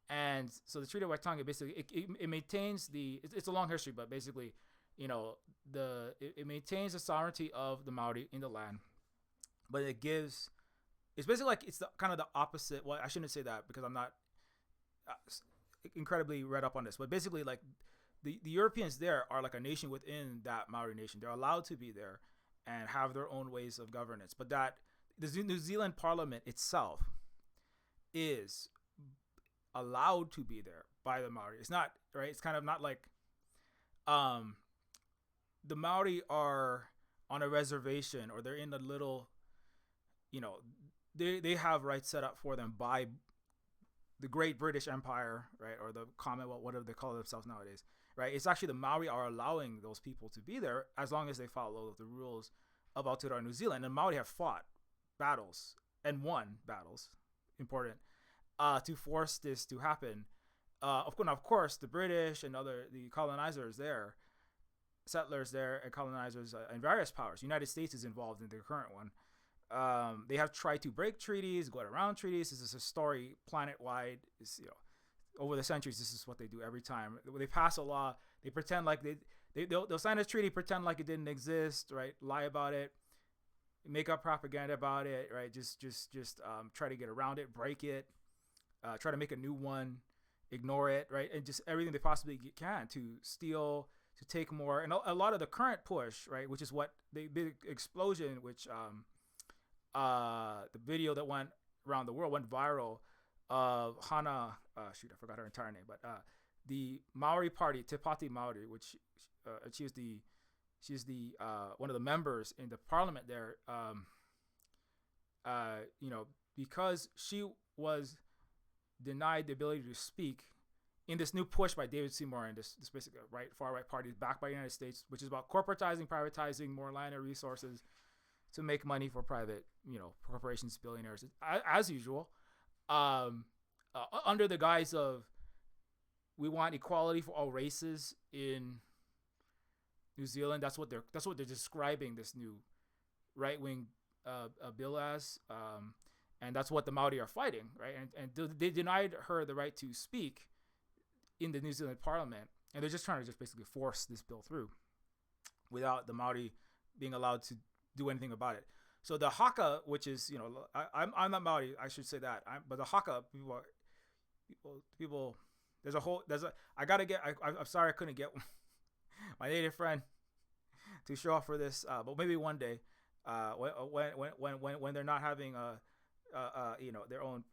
And so the Treaty of Waitangi basically it maintains it's a long history, but basically it maintains the sovereignty of the Maori in the land, but it's basically like it's the kind of the opposite. Well, I shouldn't say that because I'm not incredibly read up on this, but basically like the Europeans there are like a nation within that Maori nation. They're allowed to be there and have their own ways of governance, but that the New Zealand Parliament itself is allowed to be there by the Maori. It's not, right. It's kind of not like the Maori are on a reservation, or they're in a little, they have rights set up for them by the Great British Empire, right, or the Commonwealth, whatever they call themselves nowadays, right. It's actually the Maori are allowing those people to be there as long as they follow the rules of Aotearoa New Zealand. And Maori have fought battles and won battles, important, to force this to happen. Of course, the British and the colonizers there, settlers there, and colonizers and various powers. United States is involved in the current one. They have tried to break treaties, go around treaties. This is a story planet-wide. Over the centuries, this is what they do every time. They pass a law. They pretend like they'll sign a treaty, pretend like it didn't exist, right? Lie about it, make up propaganda about it, right? Just try to get around it, break it, try to make a new one, ignore it, right? And just everything they possibly can to steal, to take more. And a lot of the current push, right, which is what the big explosion, which the video that went around the world, went viral, of Hana, I forgot her entire name, but the Maori party, Te Pāti Maori, which she's the one of the members in the parliament there, because she was denied the ability to speak in this new push by David Seymour and this basically far right party backed by the United States, which is about corporatizing, privatizing more land and resources to make money for private, corporations, billionaires, as usual, under the guise of we want equality for all races in New Zealand. That's what they're describing this new right wing bill as, and that's what the Maori are fighting, right? And they denied her the right to speak in the New Zealand Parliament, and they're just trying to just basically force this bill through without the Maori being allowed to do anything about it. So the Haka, which is, I'm not Maori, I should say that, but the Haka people, I'm sorry I couldn't get my native friend to show up for this, but maybe one day, when they're not having their own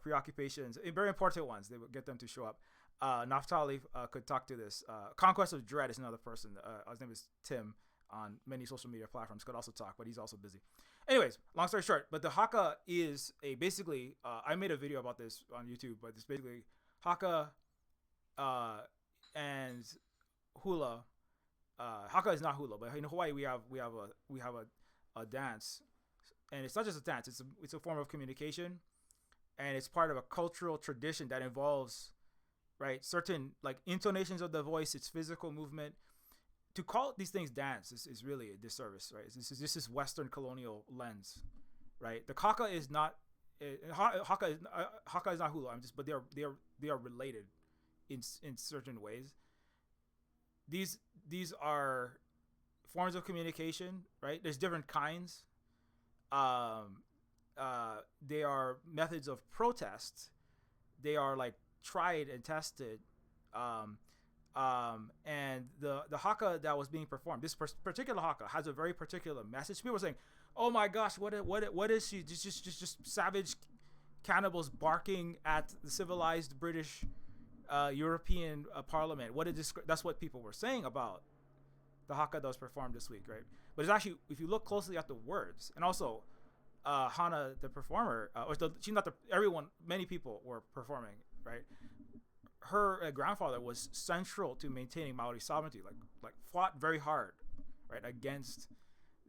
preoccupations, very important ones, they would get them to show up. Naftali could talk to this. Conquest of Dread is another person. His name is Tim on many social media platforms, could also talk, but he's also busy. Anyways, long story short, but the Haka is basically, I made a video about this on YouTube, but it's basically Haka and hula. Haka is not hula, but in Hawaii we have a dance, and it's not just a dance, it's a form of communication, and it's part of a cultural tradition that involves, right, certain like intonations of the voice, it's physical movement. To call these things dance is really a disservice, right? This is Western colonial lens, right? The Haka is not Haka is not hula. But they are related in certain ways. These are forms of communication, right? There's different kinds. They are methods of protest. They are like tried and tested. And the Haka that was being performed, this particular Haka has a very particular message. People are saying, "Oh my gosh, what is she? Just savage cannibals barking at the civilized British, European Parliament." That's what people were saying about the Haka that was performed this week, right? But it's actually, if you look closely at the words, and also Hana, the performer, many people were performing, right? Her grandfather was central to maintaining Maori sovereignty, like fought very hard, right, against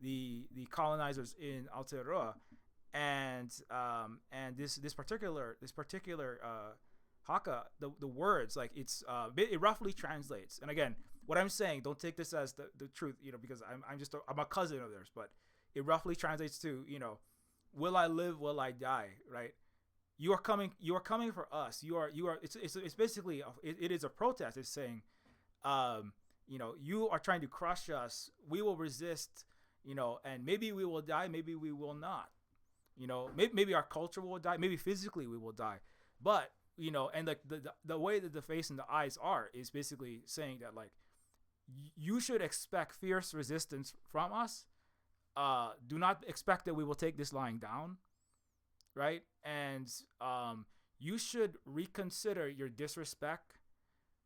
the colonizers in Aotearoa, and this particular Haka, the words, like it roughly translates. And again, what I'm saying, don't take this as the truth, because I'm a cousin of theirs, but it roughly translates to, will I live, will I die, right? You are coming for us. It's basically, it is a protest. It's saying, you are trying to crush us. We will resist, and maybe we will die. Maybe we will not, maybe our culture will die. Maybe physically we will die. But, and like the way that the face and the eyes are is basically saying that, like, you should expect fierce resistance from us. Do not expect that we will take this lying down. Right? And you should reconsider your disrespect.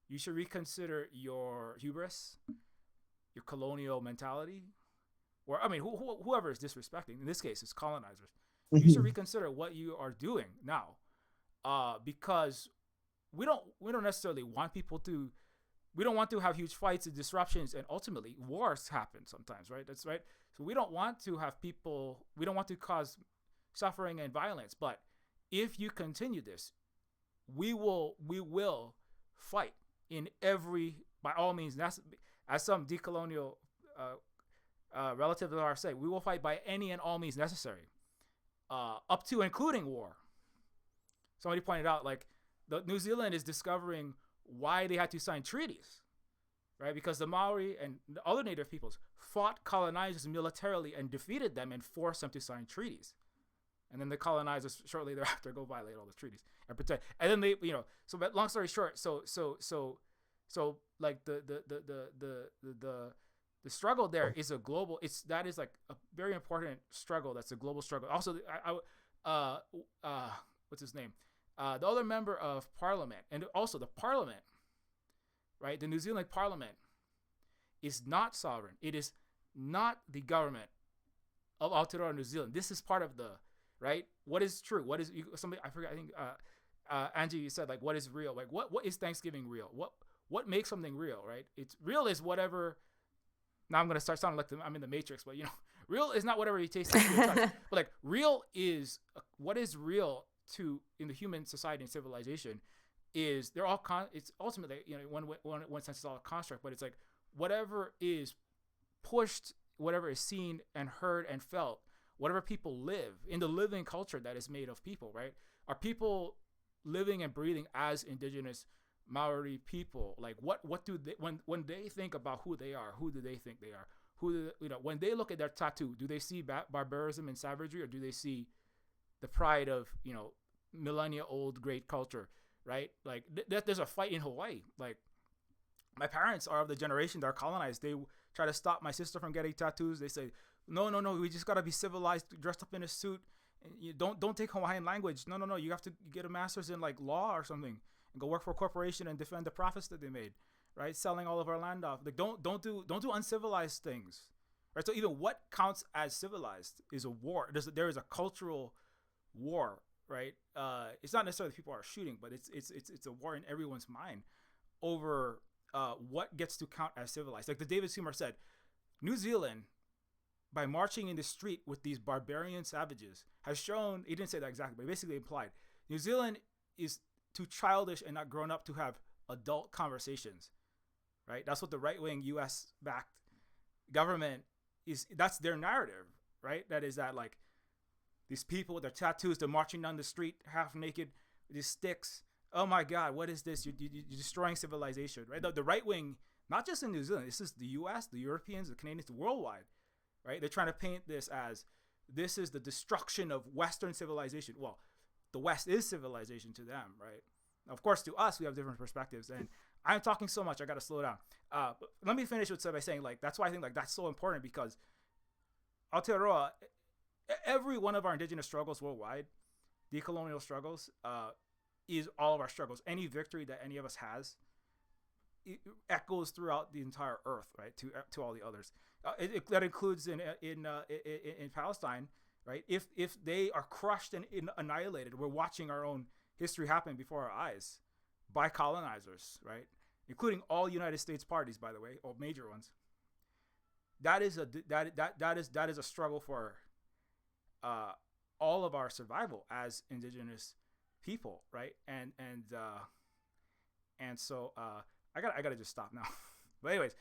You should reconsider your hubris, your colonial mentality, or whoever is disrespecting. In this case, it's colonizers. You should reconsider what you are doing now, because we don't necessarily want people to. We don't want to have huge fights and disruptions, and ultimately wars happen sometimes, right? That's right. So we don't want to have people. We don't want to cause suffering and violence. But if you continue this, we will fight by all means. That's, as some decolonial relatives of ours say, we will fight by any and all means necessary, up to including war. Somebody pointed out, like, the New Zealand is discovering why they had to sign treaties, right? Because the Maori and the other native peoples fought colonizers militarily and defeated them and forced them to sign treaties. And then the colonizers shortly thereafter go violate all the treaties and pretend. And then they, so, but long story short, so like the struggle there is a global. That is like a very important struggle. That's a global struggle. Also, what's his name? The other member of Parliament, and also the Parliament, right? The New Zealand Parliament is not sovereign. It is not the government of Aotearoa, New Zealand. This is part of the. Right? What is true? What is somebody? I forget. I think Angie, you said like, what is real? Like, what is Thanksgiving real? What makes something real, right? It's real is whatever. Now I'm gonna start sounding like I'm in the Matrix, but real is not whatever you taste and feel, touch. But like, real is what is real to in the human society and civilization is they're all it's ultimately one sense it's all a construct, but it's like whatever is pushed, whatever is seen and heard and felt, whatever people live in the living culture that is made of people, right? Are people living and breathing as indigenous Maori people? Like what do they when they think about who they are, who do they think they are? When they look at their tattoo, do they see barbarism and savagery, or do they see the pride of millennia old great culture, right? Like there's a fight in Hawaii. Like my parents are of the generation that are colonized. They try to stop my sister from getting tattoos. They say, no, we just gotta be civilized, dressed up in a suit. You don't take Hawaiian language. No, you have to get a master's in like law or something and go work for a corporation and defend the profits that they made, right? Selling all of our land off. Like don't do uncivilized things, right? So even what counts as civilized is a war. There is a cultural war, right? It's not necessarily people are shooting, but it's a war in everyone's mind over what gets to count as civilized. Like the David Seymour said, New Zealand, by marching in the street with these barbarian savages, has shown, he didn't say that exactly, but basically implied, New Zealand is too childish and not grown up to have adult conversations, right? That's what the right-wing US-backed government is, that's their narrative, right? That is that, like, these people with their tattoos, they're marching down the street half naked with these sticks. Oh my God, what is this? You're destroying civilization, right? The right-wing, not just in New Zealand, this is the US, the Europeans, the Canadians, worldwide, right? They're trying to paint this as this is the destruction of Western civilization. Well, the West is civilization to them, right? Of course, to us, we have different perspectives. And I'm talking so much, I got to slow down. But let me finish by saying, like, that's why I think like that's so important, because Aotearoa, every one of our indigenous struggles worldwide, decolonial struggles, is all of our struggles. Any victory that any of us has, it echoes throughout the entire earth, right? To all the others. That includes in Palestine, right? If they are crushed and annihilated, we're watching our own history happen before our eyes by colonizers, right? Including all United States parties, by the way, all major ones. That is a struggle for all of our survival as indigenous people, right? And so I gotta just stop now. But anyways,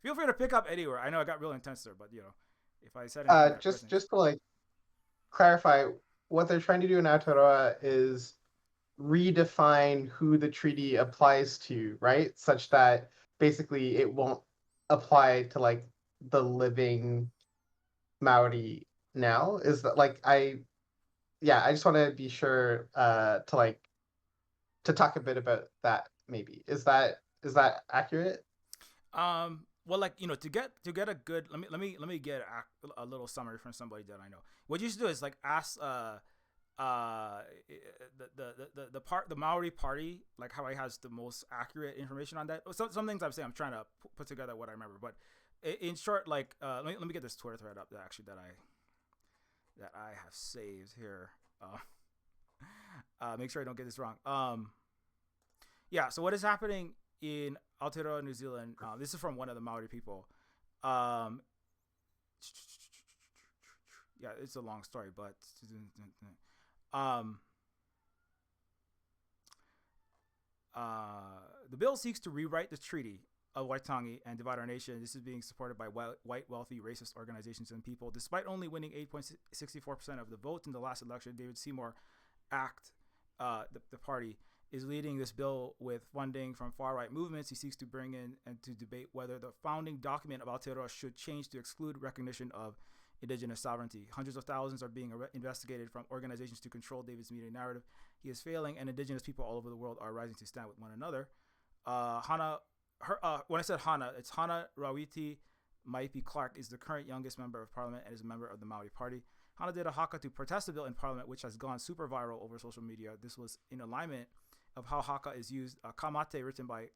feel free to pick up anywhere. I know I got real intense there, but if I said anything, just to like clarify, what they're trying to do in Aotearoa is redefine who the treaty applies to, right? Such that basically it won't apply to like the living Maori now. Is that like I just want to be sure to talk a bit about that. Maybe is that accurate? Well, like to get a good, let me get a little summary from somebody that I know. What you should do is like ask the Maori party, like how he has the most accurate information on that. Some things I'm saying, I'm trying to put together what I remember, but in short, like let me get this Twitter thread up that I have saved here. Make sure I don't get this wrong. Yeah, so what is happening in Aotearoa, New Zealand? This is from one of the Maori people. Yeah, it's a long story, but the bill seeks to rewrite the treaty of Waitangi and divide our nation. This is being supported by white, wealthy, racist organizations and people. Despite only winning 8.64% of the vote in the last election, David Seymour the party, is leading this bill with funding from far-right movements. He seeks to bring in and to debate whether the founding document of Aotearoa should change to exclude recognition of indigenous sovereignty. Hundreds of thousands are being investigated from organizations to control David's media narrative. He is failing, and indigenous people all over the world are rising to stand with one another. When I said Hana, it's Hana Rawiti Maipi Clark is the current youngest member of parliament and is a member of the Maori Party. Hana did a haka to protest the bill in parliament, which has gone super viral over social media. This was in alignment of how haka is used. Kamate, written by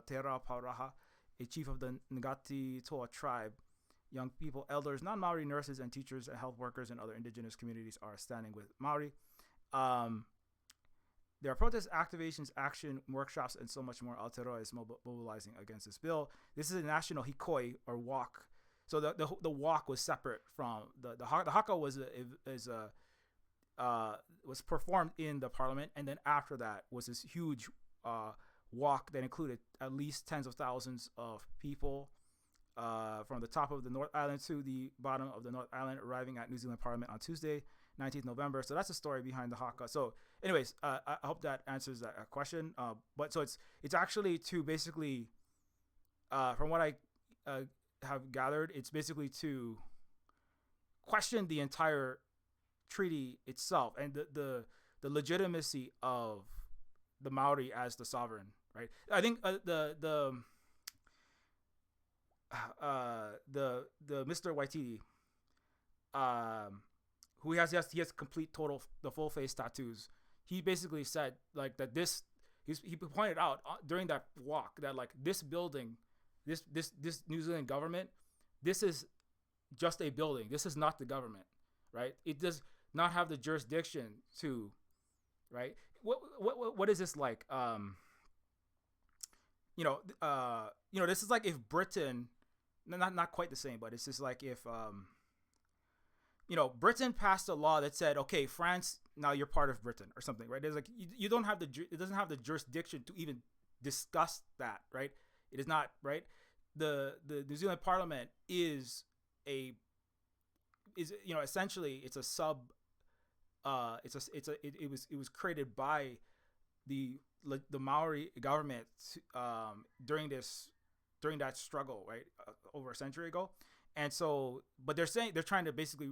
Te Ra Pauraha, a chief of the Ngati Toa tribe. Young people, elders, non-Maori nurses and teachers and health workers and other indigenous communities are standing with Maori. There are protest activations, action, workshops, and so much more. Aotearoa is mobilizing against this bill. This is a national hikoi or walk. So the walk was separate from the haka was was performed in the parliament, and then after that was this huge walk that included at least tens of thousands of people from the top of the North Island to the bottom of the North Island, arriving at New Zealand Parliament on Tuesday, 19th November. So that's the story behind the haka. So anyways, I hope that answers that question. But so it's actually to basically, from what I have gathered, it's basically to question the entire treaty itself and the legitimacy of the Maori as the sovereign, right? I think the Mr. Waititi, who he has complete total the full face tattoos. He basically said like that he pointed out during that walk that like this building, this New Zealand government, this is just a building. This is not the government, right? It does not have the jurisdiction to, right? What is this like? This is like if Britain, not quite the same, but it's just like if Britain passed a law that said, okay, France, now you're part of Britain or something, right? There's like you don't have it doesn't have the jurisdiction to even discuss that, right? It is not, right? The New Zealand Parliament is essentially it's a sub. It was created by the Maori government during that struggle, right, over a century ago. And so, but they're trying to basically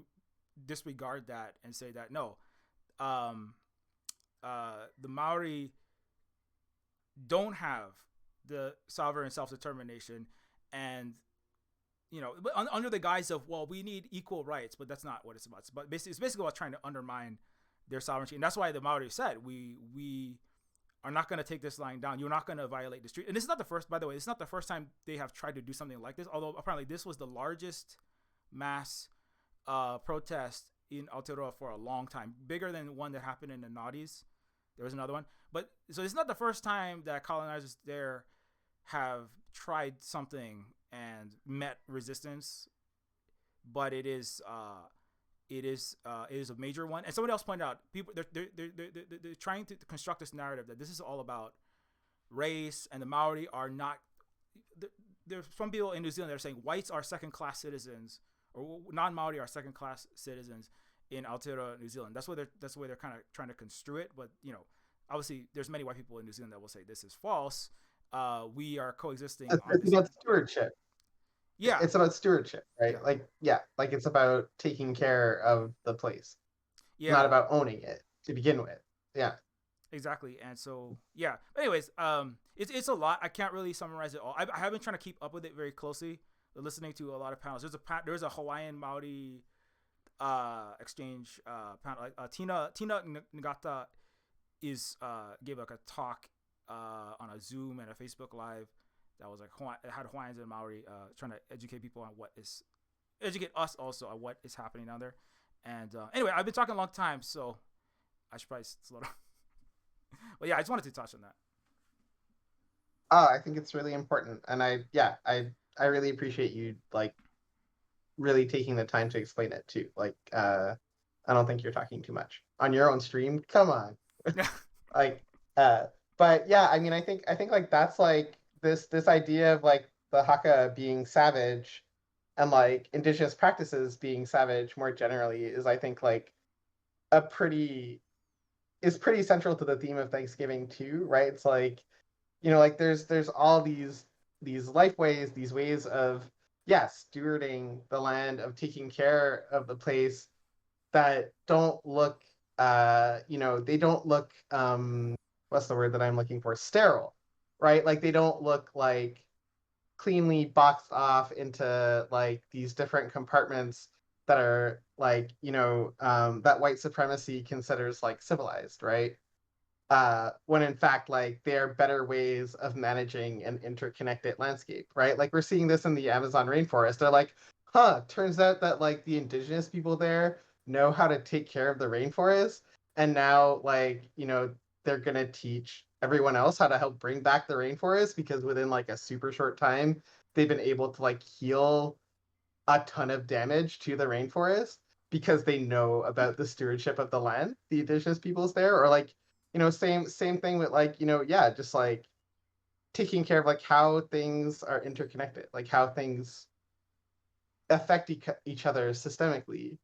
disregard that and say that no, the Maori don't have the sovereign self-determination, and but under the guise of, well, we need equal rights, but that's not what it's about. But it's basically about trying to undermine their sovereignty, and that's why the Maori said we are not going to take this line down. You're not going to violate the street. And this is not the first, by the way, it's not the first time they have tried to do something like this. Although apparently this was the largest mass protest in Aotearoa for a long time, bigger than one that happened in the Naughties. There was another one, but so it's not the first time that colonizers there have tried something and met resistance, but it is a major one. And somebody else pointed out, people they're trying to construct this narrative that this is all about race, and the Maori are not. There's some people in New Zealand that are saying whites are second-class citizens, or non-Maori are second-class citizens in Aotearoa, New Zealand. That's the way they're kind of trying to construe it. But obviously, there's many white people in New Zealand that will say this is false. We are coexisting. It's about stewardship. Yeah, it's about stewardship, right? Yeah. Like it's about taking care of the place. Yeah, not about owning it to begin with. Yeah, exactly. And so yeah. Anyways, it's a lot. I can't really summarize it all. I have been trying to keep up with it very closely. Listening to a lot of panels. There's a Hawaiian Maori exchange panel. Tina Nagata gave like a talk on a Zoom and a Facebook Live that was like it had Hawaiians and Maori trying to educate people on educate us also on what is happening down there. And anyway, I've been talking a long time, so I should probably slow down. But yeah, I just wanted to touch on that. I think it's really important, and I really appreciate you like really taking the time to explain it too. Like, I don't think you're talking too much on your own stream. Come on, but yeah, I mean, I think like that's like this idea of like the haka being savage, and like indigenous practices being savage more generally is, I think, like pretty central to the theme of Thanksgiving too, right? It's like, like there's all these life ways, these ways of stewarding the land, of taking care of the place, that don't look they don't look what's the word that I'm looking for, sterile, right? Like they don't look like cleanly boxed off into like these different compartments that are like that white supremacy considers like civilized, right? When in fact, like, they are better ways of managing an interconnected landscape, right? Like we're seeing this in the Amazon rainforest. They're like, turns out that like the indigenous people there know how to take care of the rainforest, and now like they're going to teach everyone else how to help bring back the rainforest, because within like a super short time, they've been able to like heal a ton of damage to the rainforest because they know about the stewardship of the land, the indigenous peoples there. Or like, same thing with like, yeah, just like taking care of like how things are interconnected, like how things affect each other systemically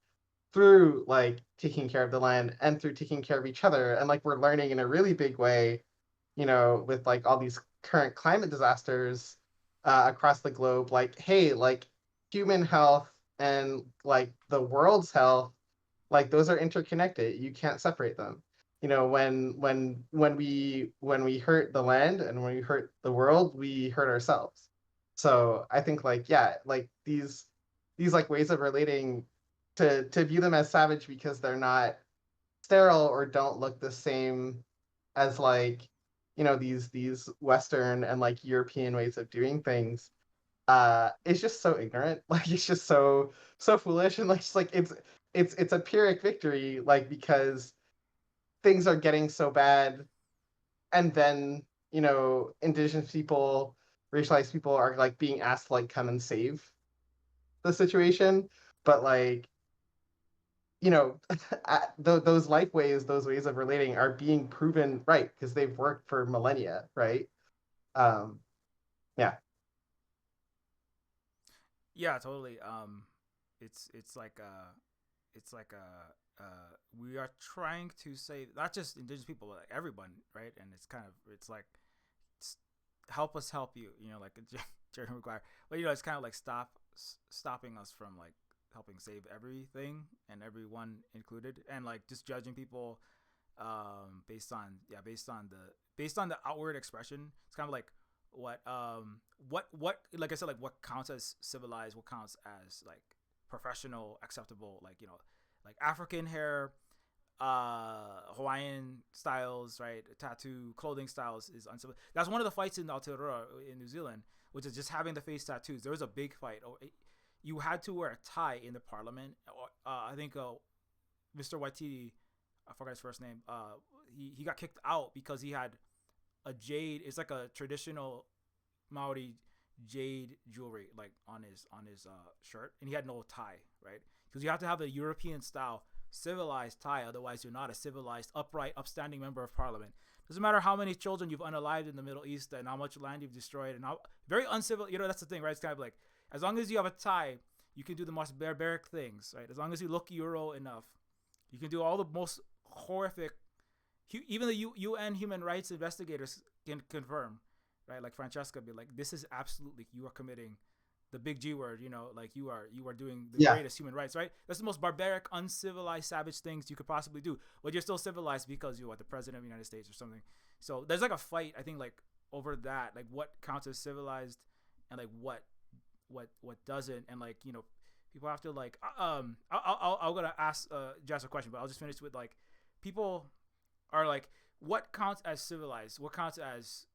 through like taking care of the land and through taking care of each other. And like we're learning in a really big way, with like all these current climate disasters across the globe, like, hey, like human health and like the world's health, like those are interconnected. You can't separate them. When we hurt the land and when we hurt the world, we hurt ourselves. So I think like, yeah, like these like ways of relating, to view them as savage because they're not sterile or don't look the same as like, these Western and like European ways of doing things, it's just so ignorant. Like it's just so foolish. And like just like it's a pyrrhic victory, like because things are getting so bad, and then indigenous people, racialized people are like being asked to like come and save the situation. But like, those life ways, those ways of relating are being proven right because they've worked for millennia, right? um yeah. Yeah, totally. It's like we are trying to say not just indigenous people, but like everyone, right? And it's like help us help you, like Jerry Maguire. But it's kind of like stopping us from like helping save everything and everyone included, and like just judging people based on the outward expression. It's kind of like what like I said, like what counts as civilized, what counts as like professional, acceptable, like like African hair, Hawaiian styles, right? Tattoo clothing styles is uncivil. That's one of the fights in Aotearoa in New Zealand, which is just having the face tattoos. There was a big fight. You had to wear a tie in the parliament. I think Mr. Waititi, I forgot his first name. He got kicked out because he had a jade. It's like a traditional Maori jade jewelry like on his shirt, and he had no tie, right? Because you have to have the European style civilized tie, otherwise you're not a civilized, upright, upstanding member of parliament. Doesn't matter how many children you've unalived in the Middle East and how much land you've destroyed and how very uncivil. That's the thing, right? It's kind of like, as long as you have a tie, you can do the most barbaric things, right? As long as you look Euro enough, you can do all the most horrific. Even the UN human rights investigators can confirm, right? Like Francesca be like, this is absolutely, you are committing the big G word, like you are doing the greatest human rights, right? That's the most barbaric, uncivilized, savage things you could possibly do. But you're still civilized because you're the president of the United States or something. So there's like a fight, I think, like over that, like what counts as civilized and like what doesn't, and like people have to like I'm gonna ask Jess a question, but I'll just finish with like people are like, what counts as civilized, what counts as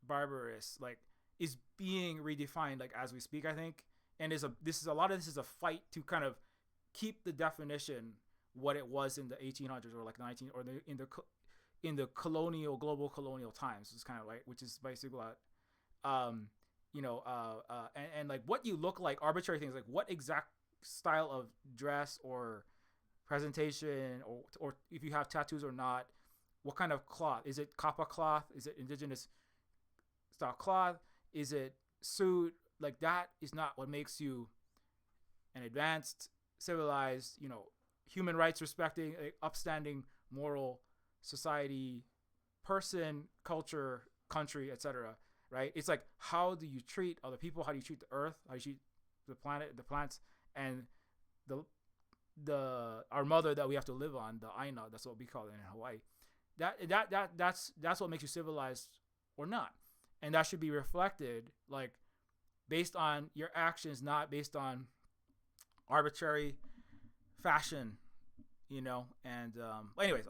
barbarous, like is being redefined like as we speak, I think. And a lot of this is a fight to kind of keep the definition what it was in the 1800s or like 19 or in the global colonial times. It's kind of like, which is basically and like what you look like, arbitrary things like what exact style of dress or presentation, or if you have tattoos or not, what kind of cloth is it? Kapa cloth? Is it indigenous style cloth? Is it suit? Like that is not what makes you an advanced, civilized, human rights respecting, upstanding, moral society, person, culture, country, etc. Right? It's like, how do you treat other people? How do you treat the earth? How do you treat the planet, the plants, and our mother that we have to live on, the Aina? That's what we call it in Hawaii. That's what makes you civilized or not. And that should be reflected like based on your actions, not based on arbitrary fashion, and anyways,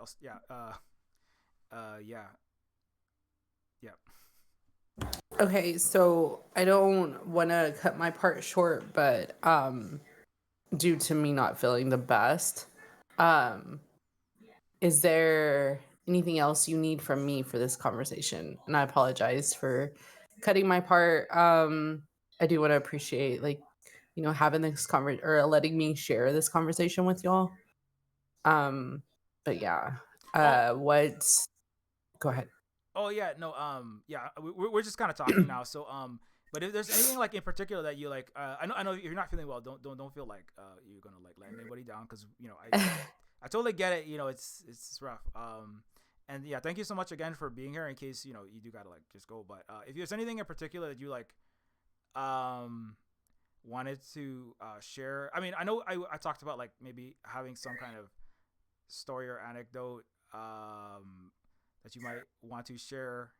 Okay, so I don't want to cut my part short, but due to me not feeling the best, is there anything else you need from me for this conversation. And I apologize for cutting my part. I do want to appreciate having this or letting me share this conversation with y'all. But yeah. What Go ahead. Oh yeah, no, yeah, we're just kind of talking now. So, but if there's anything like in particular that you like, I know you're not feeling well. Don't feel like you're gonna like let anybody down, because I totally get it. It's rough. And yeah, thank you so much again for being here. In case you do gotta like just go, but if there's anything in particular that you like, wanted to share. I mean, I know I talked about like maybe having some kind of story or anecdote that you might want to share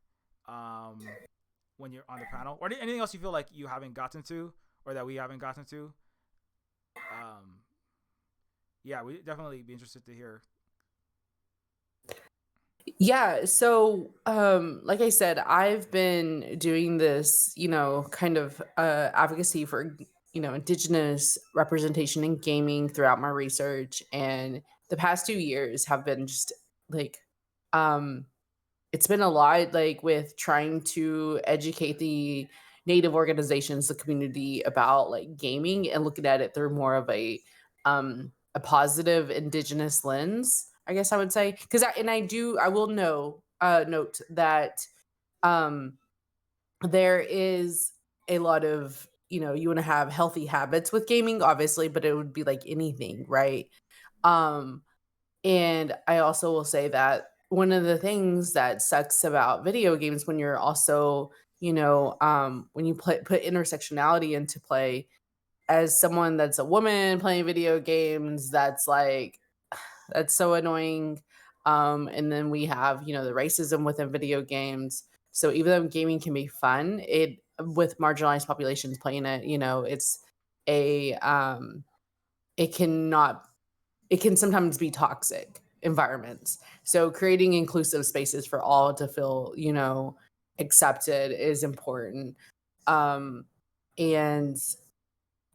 when you're on the panel, or anything else you feel like you haven't gotten to, or that we haven't gotten to. Yeah, we definitely be interested to hear. Yeah, so like I said, I've been doing this, kind of advocacy for, Indigenous representation in gaming throughout my research, and the past 2 years have been just like it's been a lot, like with trying to educate the Native organizations, the community, about like gaming and looking at it through more of a positive Indigenous lens, I guess I would say. Because I will note that um, there is a lot of, you want to have healthy habits with gaming, obviously, but it would be like anything, right? Um, and I also will say that one of the things that sucks about video games, when you're also, when you put intersectionality into play, as someone that's a woman playing video games, that's so annoying. And then we have, the racism within video games. So even though gaming can be fun, it with marginalized populations playing it, it's a it cannot it can sometimes be toxic environments. So creating inclusive spaces for all to feel, accepted is important. And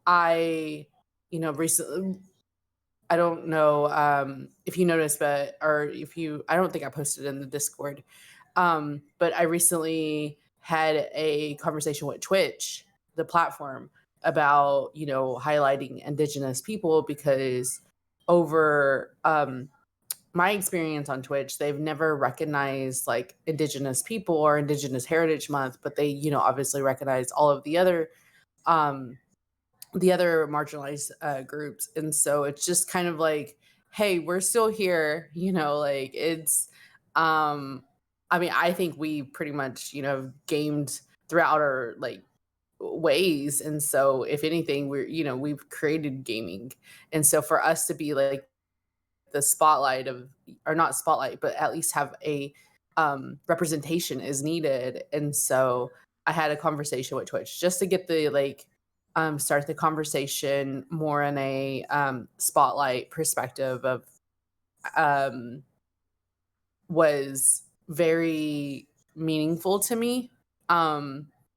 I, recently, I don't know if you noticed, I don't think I posted in the Discord, but I recently had a conversation with Twitch, the platform, about, highlighting Indigenous people, because over my experience on Twitch, they've never recognized like Indigenous people or Indigenous Heritage Month, but they, obviously recognize all of um, the other marginalized groups. And so it's just kind of like, hey, we're still here, like it's, I mean, I think we pretty much, gamed throughout our like ways. And so if anything, we've created gaming. And so for us to be like the spotlight of, or not spotlight, but at least have a representation is needed. And so I had a conversation with Twitch just to get the start the conversation more in a spotlight perspective of was very meaningful to me,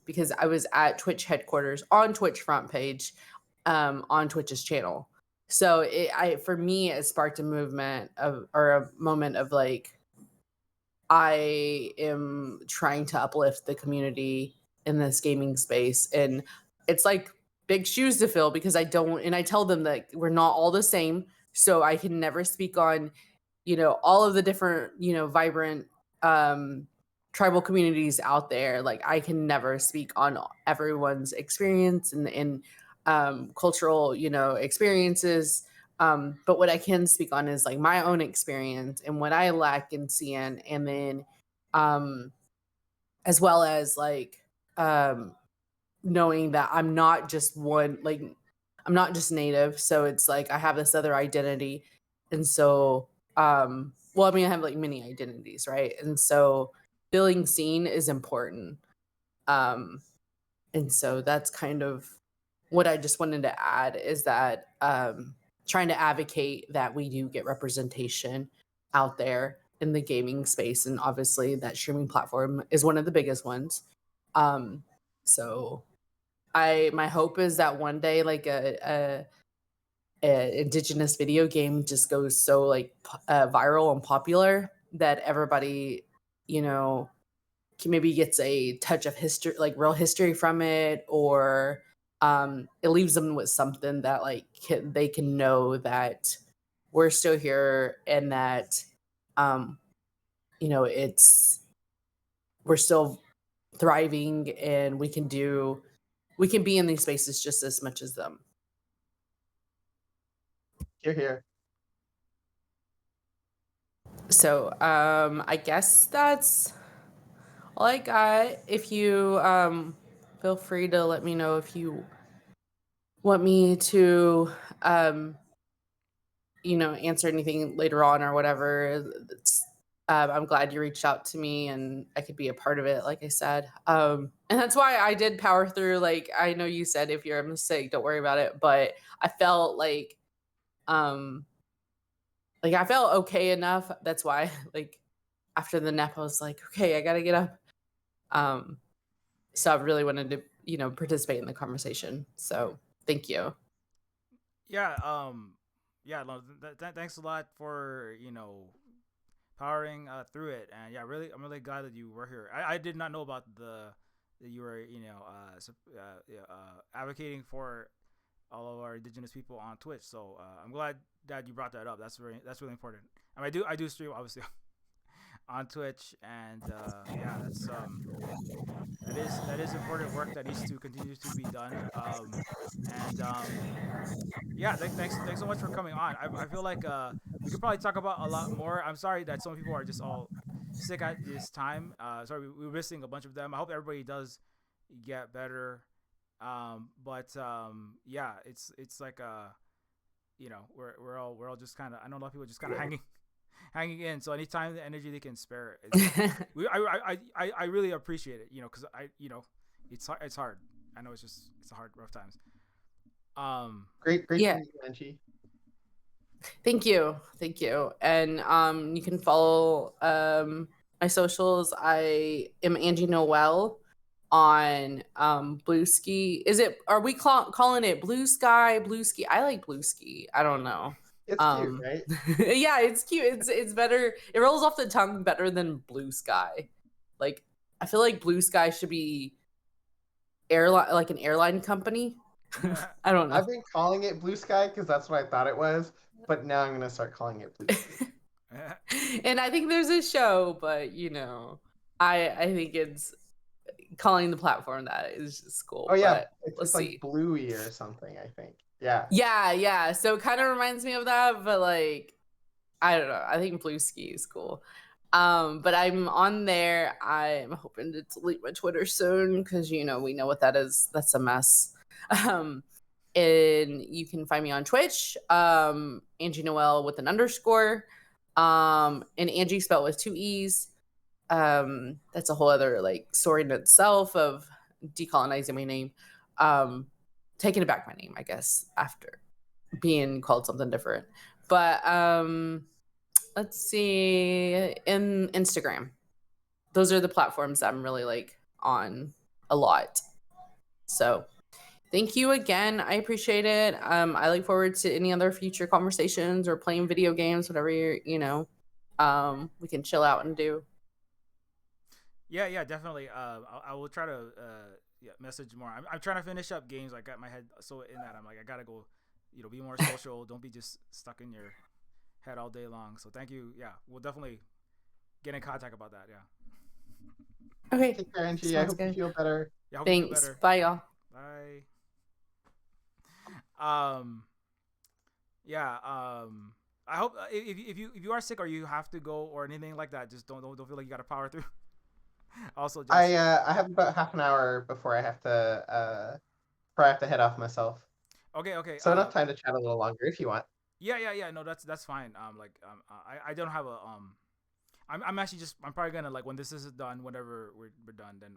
because I was at Twitch headquarters on Twitch front page, on Twitch's channel. So for me, it sparked a movement or a moment of like, I am trying to uplift the community in this gaming space. And it's like big shoes to fill, because I tell them that we're not all the same. So I can never speak on, all of the different, vibrant tribal communities out there. Like I can never speak on everyone's experience and cultural, experiences. But what I can speak on is like my own experience and what I lack in CN, and then as well as like knowing that I'm not just I'm not just Native. So it's like I have this other identity. And so well, I mean, I have like many identities, right? And so feeling seen is important. And so that's kind of what I just wanted to add, is that trying to advocate that we do get representation out there in the gaming space. And obviously that streaming platform is one of the biggest ones. So my hope is that one day like a Indigenous video game just goes so like viral and popular that everybody, you know, maybe gets a touch of history, like real history from it, or it leaves them with something that like they can know that we're still here, and that um, it's we're still thriving, and we can be in these spaces just as much as them. You're here. So I guess that's all I got. If you feel free to let me know if you want me to answer anything later on or whatever. I'm glad you reached out to me and I could be a part of it, like I said. And that's why I did power through. Like, I know you said if you're a mistake, don't worry about it. But I felt like I felt okay enough. That's why, like, after the nap, I was like, okay, I gotta get up. So I really wanted to, participate in the conversation. So thank you. Yeah. Yeah. No, thanks a lot for powering through it. And yeah, really, I'm really glad that you were here. I did not know about that you were advocating for all of our Indigenous people on Twitch. So I'm glad that you brought that up. That's really important. I mean, I do stream obviously on Twitch, and yeah, that is important work that needs to continue to be done. And yeah, thanks so much for coming on. I feel like we could probably talk about a lot more. I'm sorry that some people are just all sick at this time. Sorry, we're missing a bunch of them. I hope everybody does get better. But yeah, it's like we're all just kind of, I know a lot of people just kind of hanging in. So anytime the energy they can spare, I really appreciate it. Because it's hard. I know it's a hard, rough times. Great Yeah. to meet you, Angie. Thank you. And you can follow my socials. I am Angie Noel on Blue Ski. Are we calling it Blue Sky? Blue Ski. I like Blue Ski. I don't know. It's cute, right? Yeah, it's cute. It's better. It rolls off the tongue better than Blue Sky. Like, I feel like Blue Sky should be an airline company. I don't know. I've been calling it Blue Sky because that's what I thought it was, but now I'm gonna start calling it Blue Ski. And I think there's a show, but I think it's calling the platform that is just cool. Oh yeah, let's it's like Bluey or something, I think. Yeah. Yeah. So it kind of reminds me of that, but like, I don't know. I think Blue Ski is cool. But I'm on there. I'm hoping to delete my Twitter soon because we know what that is. That's a mess. And you can find me on Twitch, Angie Noel with an underscore, and Angie spelled with 2 E's. That's a whole other like story in itself of decolonizing my name, taking back my name, I guess, after being called something different. But let's see, in Instagram, those are the platforms I'm really like on a lot. So thank you again. I appreciate it. I look forward to any other future conversations or playing video games, whatever we can chill out and do. Yeah, definitely. I will try to message more. I'm trying to finish up games. I got my head so in that I'm like, I gotta go, be more social. Don't be just stuck in your head all day long. So thank you. Yeah, we'll definitely get in contact about that. Yeah. Okay. Take care, Angie. I hope you feel better. Yeah, hope Thanks. you feel better. Bye, y'all. Bye. Yeah. I hope if you are sick or you have to go or anything like that, just don't feel like you gotta power through. Also, just... I have about half an hour before I have to head off myself. Okay. So enough time to chat a little longer if you want. Yeah. No, that's fine. I don't have a I'm actually I'm probably gonna, like, when this is done, whenever we're done, then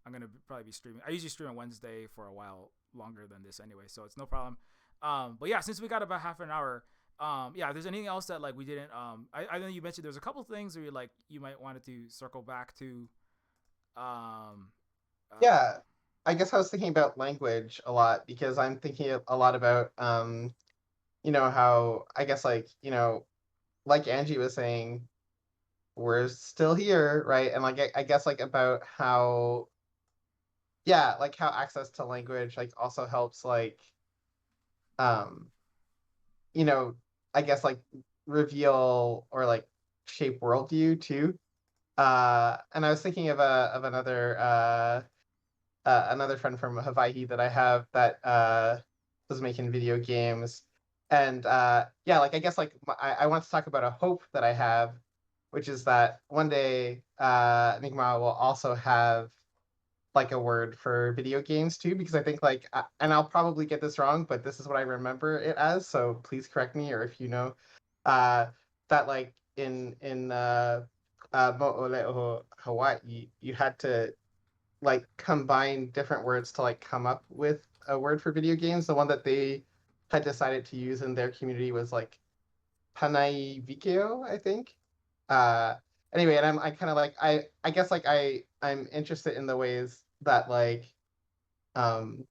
I'm gonna probably be streaming. I usually stream on Wednesday for a while longer than this anyway, so it's no problem. But yeah, since we got about half an hour, yeah, if there's anything else that like we didn't, I know you mentioned there's a couple things where you might wanted to circle back to. Yeah, I guess I was thinking about language a lot because I'm thinking a lot about how I guess like Angie was saying, we're still here, right? And like I guess like about how like how access to language like also helps like um you know I guess like reveal or like shape worldview too. And I was thinking of another friend from Hawaii that I have that was making video games, and like I guess like I want to talk about a hope that I have, which is that one day Mi'kmaq will also have like a word for video games too, because I think like and I'll probably get this wrong, but this is what I remember it as. So please correct me, or if you know, uh, that like in Mo'olelo, Hawaii, you had to like combine different words to like come up with a word for video games. The one that they had decided to use in their community was like Panay Vikio, I think. Uh anyway, and I kind of like I guess like I'm interested in the ways that like um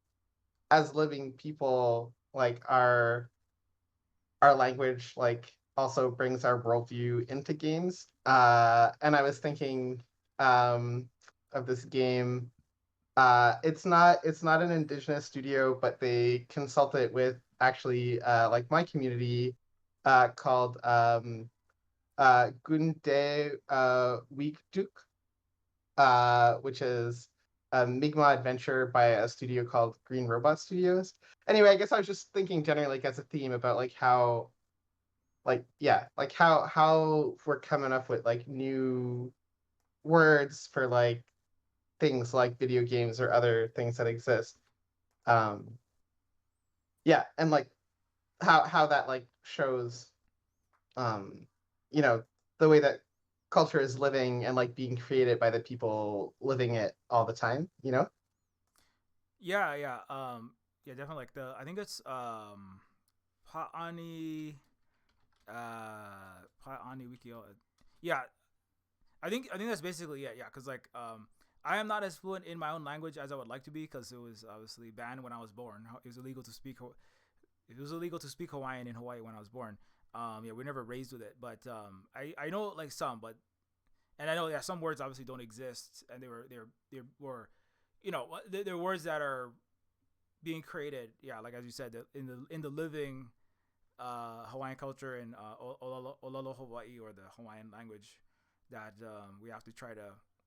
as living people like our language like also brings our worldview into games. And I was thinking um of this game. It's not an indigenous studio, but they consulted with actually like my community called Gunde Weekduk, which is a Mi'kmaq adventure by a studio called Green Robot Studios. Anyway, I guess I was just thinking generally like as a theme about like how like how we're coming up with like new words for like things like video games or other things that exist. Um, and like how that like shows um, you know, the way that culture is living and like being created by the people living it all the time, you know? Yeah, yeah, yeah, definitely. Like the I think it's Pa'ani Pa'ani Wikio. Yeah, I think that's basically it. Yeah, because like I am not as fluent in my own language as I would like to be because it was obviously banned when I was born. It was illegal to speak. It was illegal to speak Hawaiian in Hawaii when I was born. Yeah, we never raised with it, but I know like some, but and I know some words obviously don't exist, and they were they're words that are being created. Yeah, like as you said, in the living Hawaiian culture and Olelo Hawaii, or the Hawaiian language that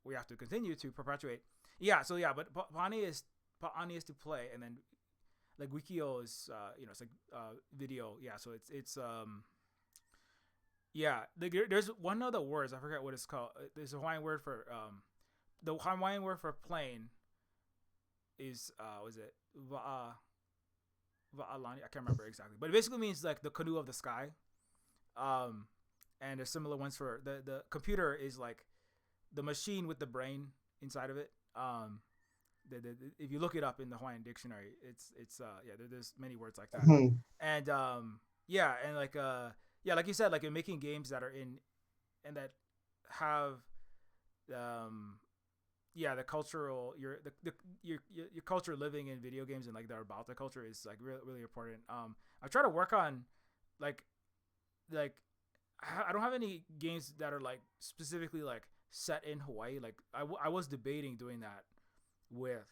we have to continue to perpetuate. Yeah, so yeah, but Pa'ani is to play, and then like Wikio is it's like video. Yeah, so it's yeah. There's one other words I forget what it's called. There's a Hawaiian word for the Hawaiian word for plane is was it Va'alani? I can't remember exactly, but it basically means like the canoe of the sky. Um, and there's similar ones for the computer is like the machine with the brain inside of it. If you look it up in the Hawaiian dictionary, it's yeah, there's many words like that, Mhm. and yeah, and like yeah, like you said, like in making games that are in and that have um yeah, the cultural your culture living in video games, and like they're about the culture is like really really important. I try to work on like like I don't have any games that are like specifically like set in Hawaii. Like I was debating doing that with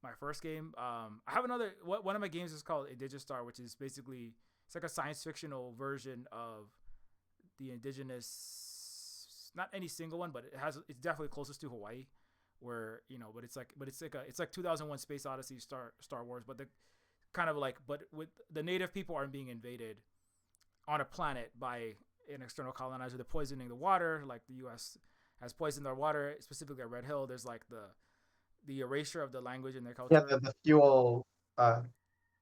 my first game. I have another one of my games is called Indigenous, which is basically it's like a science fictional version of the indigenous. Not any single one, but it's definitely closest to Hawaii, where it's like 2001 Space Odyssey, Star Wars, but the kind of like but with the native people aren't being invaded on a planet by an external colonizer. They're poisoning the water, like the U.S. has poisoned our water, specifically at Red Hill. There's like the erasure of the language and their Yeah, culture. the fuel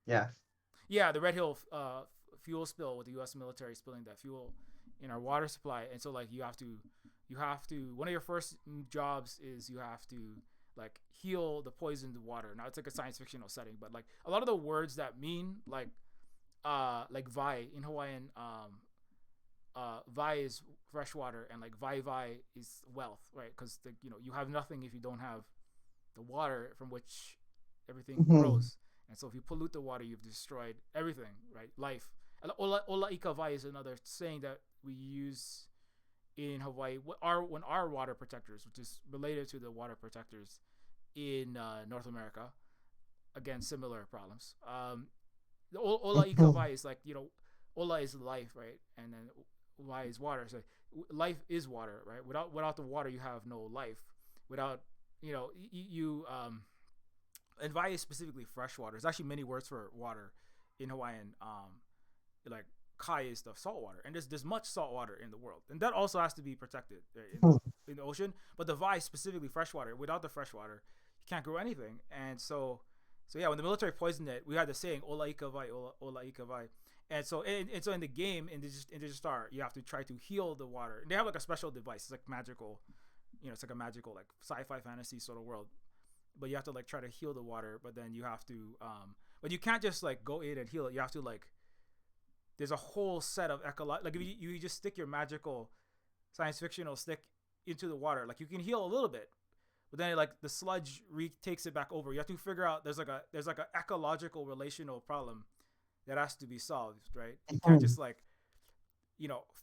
yeah. Yeah, the Red Hill fuel spill with the U.S. military spilling that fuel in our water supply, and so like you have to one of your first jobs is you have to like heal the poisoned water. Now it's like a science fictional setting, but like a lot of the words that mean like vai in Hawaiian, vai is fresh water, and like vai is wealth, right? Because you have nothing if you don't have the water from which everything Mhm. grows. And so if you pollute the water, you've destroyed everything, right? Life. Ola ika vai is another saying that we use in Hawaii when our water protectors, which is related to the water protectors in North America, again similar problems. The Ola Ikavai is like, Ola is life, right, and then Wai is water. So life is water, right? Without the water, you have no life. Without you and Vai is specifically fresh water. There's actually many words for water in Hawaiian. Like Kai is the salt water, and there's much salt water in the world, and that also has to be protected in the ocean. But the Vai is specifically fresh water. Without the fresh water, you can't grow anything. And so yeah, when the military poisoned it, we had the saying "Ola ika vai, ola ika vai." And so in the game in the Star, you have to try to heal the water. And they have like a special device. It's like magical, it's like a magical like sci-fi fantasy sort of world. But you have to like try to heal the water. But then you have to, but you can't just like go in and heal it. You have to like, there's a whole set of like if you just stick your magical science fictional stick into the water, like you can heal a little bit, but then like the sludge takes it back over. You have to figure out there's like a ecological relational problem that has to be solved, right? You can't just like,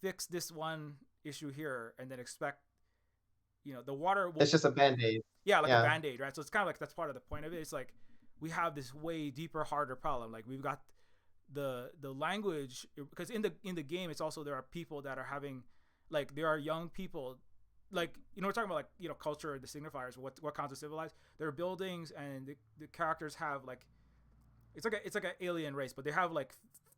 fix this one issue here and then expect, the water It's just a band-aid. Yeah, like a band-aid, right? So it's kind of like that's part of the point of it. It's like we have this way deeper, harder problem. Like we've got the language, because in the game it's also, there are people that are having, like there are young people, like we're talking about like culture, the signifiers, what counts as civilized. There are buildings, and the characters have like, it's like an alien race, but they have like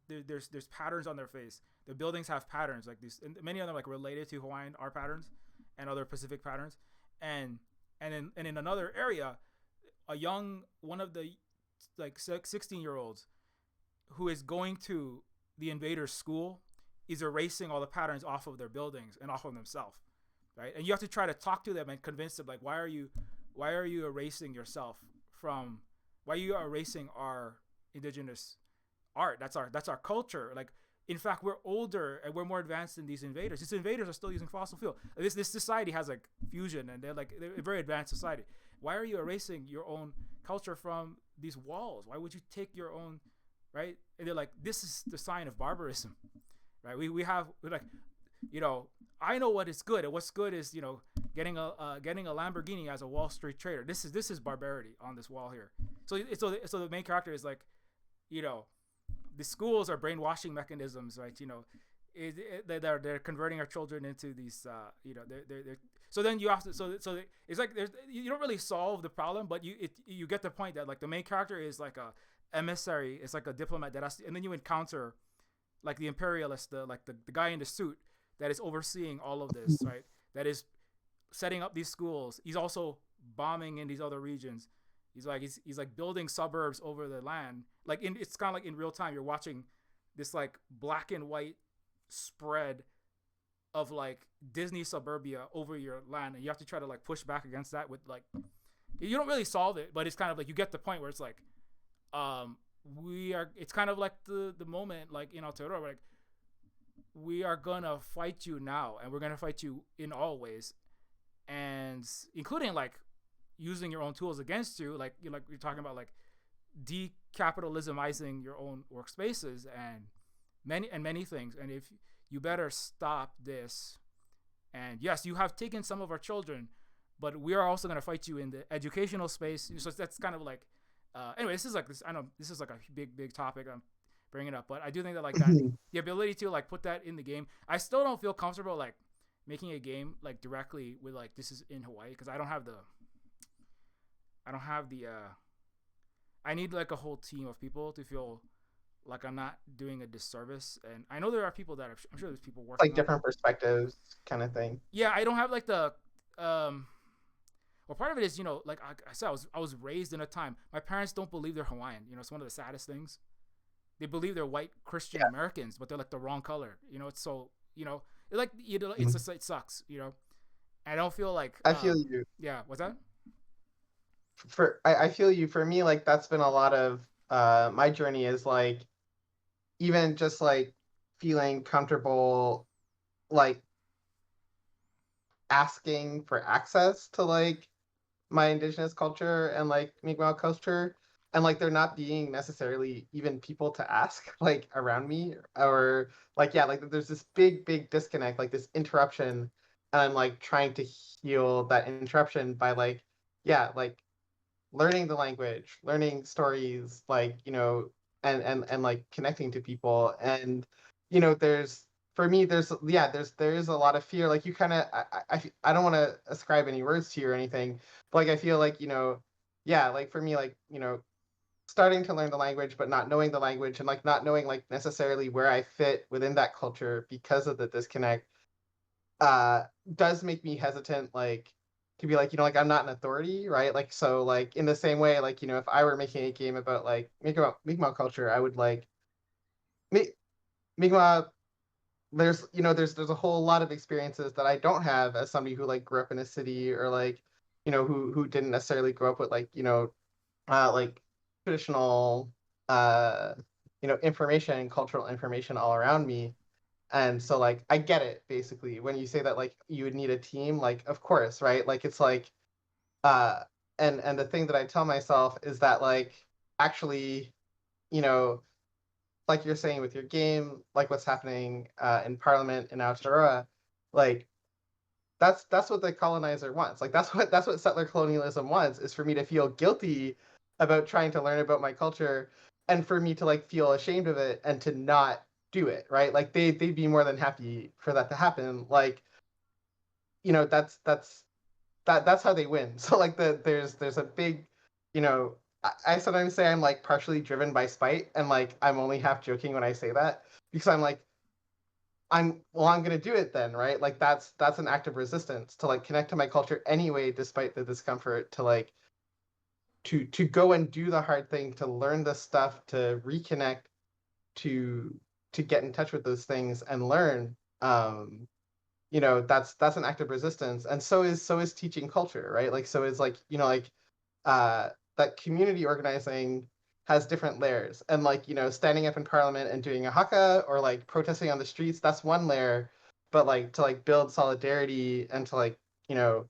there's patterns on their face. The buildings have patterns like these, and many of them like related to Hawaiian art patterns and other Pacific patterns. And in another area, one of the like 16-year-olds who is going to the invaders' school is erasing all the patterns off of their buildings and off of themselves, right? And you have to try to talk to them and convince them, like, why are you erasing yourself from, why are you erasing our indigenous art? That's our culture. Like, in fact, we're older and we're more advanced than these invaders. These invaders are still using fossil fuel. This society has like fusion, and they're a very advanced society. Why are you erasing your own culture from these walls? Why would you take your own, right? And they're like, this is the sign of barbarism, right? We're like, I know what is good, and what's good is getting a Lamborghini as a Wall Street trader. This is barbarity on this wall here. So the main character is like, the schools are brainwashing mechanisms, right? They're converting our children into these, they're so then you have to, so it's like you don't really solve the problem, but you get the point that like the main character is like a emissary, it's like a diplomat that has to, and then you encounter like the imperialist, the guy in the suit that is overseeing all of this, right? That is setting up these schools. He's also bombing in these other regions. He's like building suburbs over the land. Like it's kind of like in real time, you're watching this like black and white spread of like Disney suburbia over your land, and you have to try to like push back against that with like, you don't really solve it, but it's kind of like you get the point where it's like, it's kind of like the moment like in Aotearoa, like we are gonna fight you now, and we're gonna fight you in all ways, and including like using your own tools against you, like you're talking about like decapitalismizing your own workspaces and many things. And if you better stop this, and yes, you have taken some of our children, but we are also going to fight you in the educational space. So that's kind of like anyway, this is like this, I know this is like a big topic I'm bringing up, but I do think that like that the ability to like put that in the game, I still don't feel comfortable like making a game like directly with like this is in Hawaii, because I don't have the I need like a whole team of people to feel like I'm not doing a disservice. And I know there are people that I'm sure there's people working like different perspectives kind of thing. Yeah, I don't have like the well, part of it is, like I said, I was raised in a time, my parents don't believe they're Hawaiian. It's one of the saddest things. They believe they're white Christian Americans, but they're like the wrong color. It's so, like, it's just, it sucks. I don't feel like I feel you. Yeah, what's that? I feel you. For me, like that's been a lot of my journey, is like even just like feeling comfortable like asking for access to like my indigenous culture and like Mi'kmaq culture, and like there not being necessarily even people to ask like around me, or like like there's this big disconnect, like this interruption and I'm like trying to heal that interruption by like, yeah, like learning the language, learning stories, like, and like connecting to people. And, there's, for me, there is a lot of fear. Like you kind of, I don't want to ascribe any words to you or anything, but like, I feel like, yeah, like for me, like, starting to learn the language, but not knowing the language and like not knowing like necessarily where I fit within that culture because of the disconnect, uh does make me hesitant, like to be like, like I'm not an authority, right? Like, so like in the same way, like, if I were making a game about like Mi'kmaq culture, I would like Mi- Mi'kmaq, there's a whole lot of experiences that I don't have as somebody who like grew up in a city, or like, who didn't necessarily grow up with like, like traditional uh information, cultural information all around me. And so like I get it basically when you say that like you would need a team, like of course, right? Like it's like uh and the thing that I tell myself is that like actually, you know, like you're saying with your game, like what's happening in Parliament in Aotearoa, like that's what the colonizer wants. Like that's what settler colonialism wants, is for me to feel guilty about trying to learn about my culture, and for me to like feel ashamed of it and to not do it, right? Like they'd be more than happy for that to happen. Like, that's how they win. So like there's a big, I sometimes say I'm like partially driven by spite, and like I'm only half joking when I say that, because I'm like, I'm gonna do it then, right? Like that's an act of resistance to like connect to my culture anyway, despite the discomfort, to like to go and do the hard thing, to learn the stuff, to reconnect, to to get in touch with those things and learn. That's an act of resistance. And so is teaching culture, right? Like, so is like, like uh that community organizing has different layers. And like, standing up in parliament and doing a haka, or like protesting on the streets, that's one layer. But like to like build solidarity and to like, you know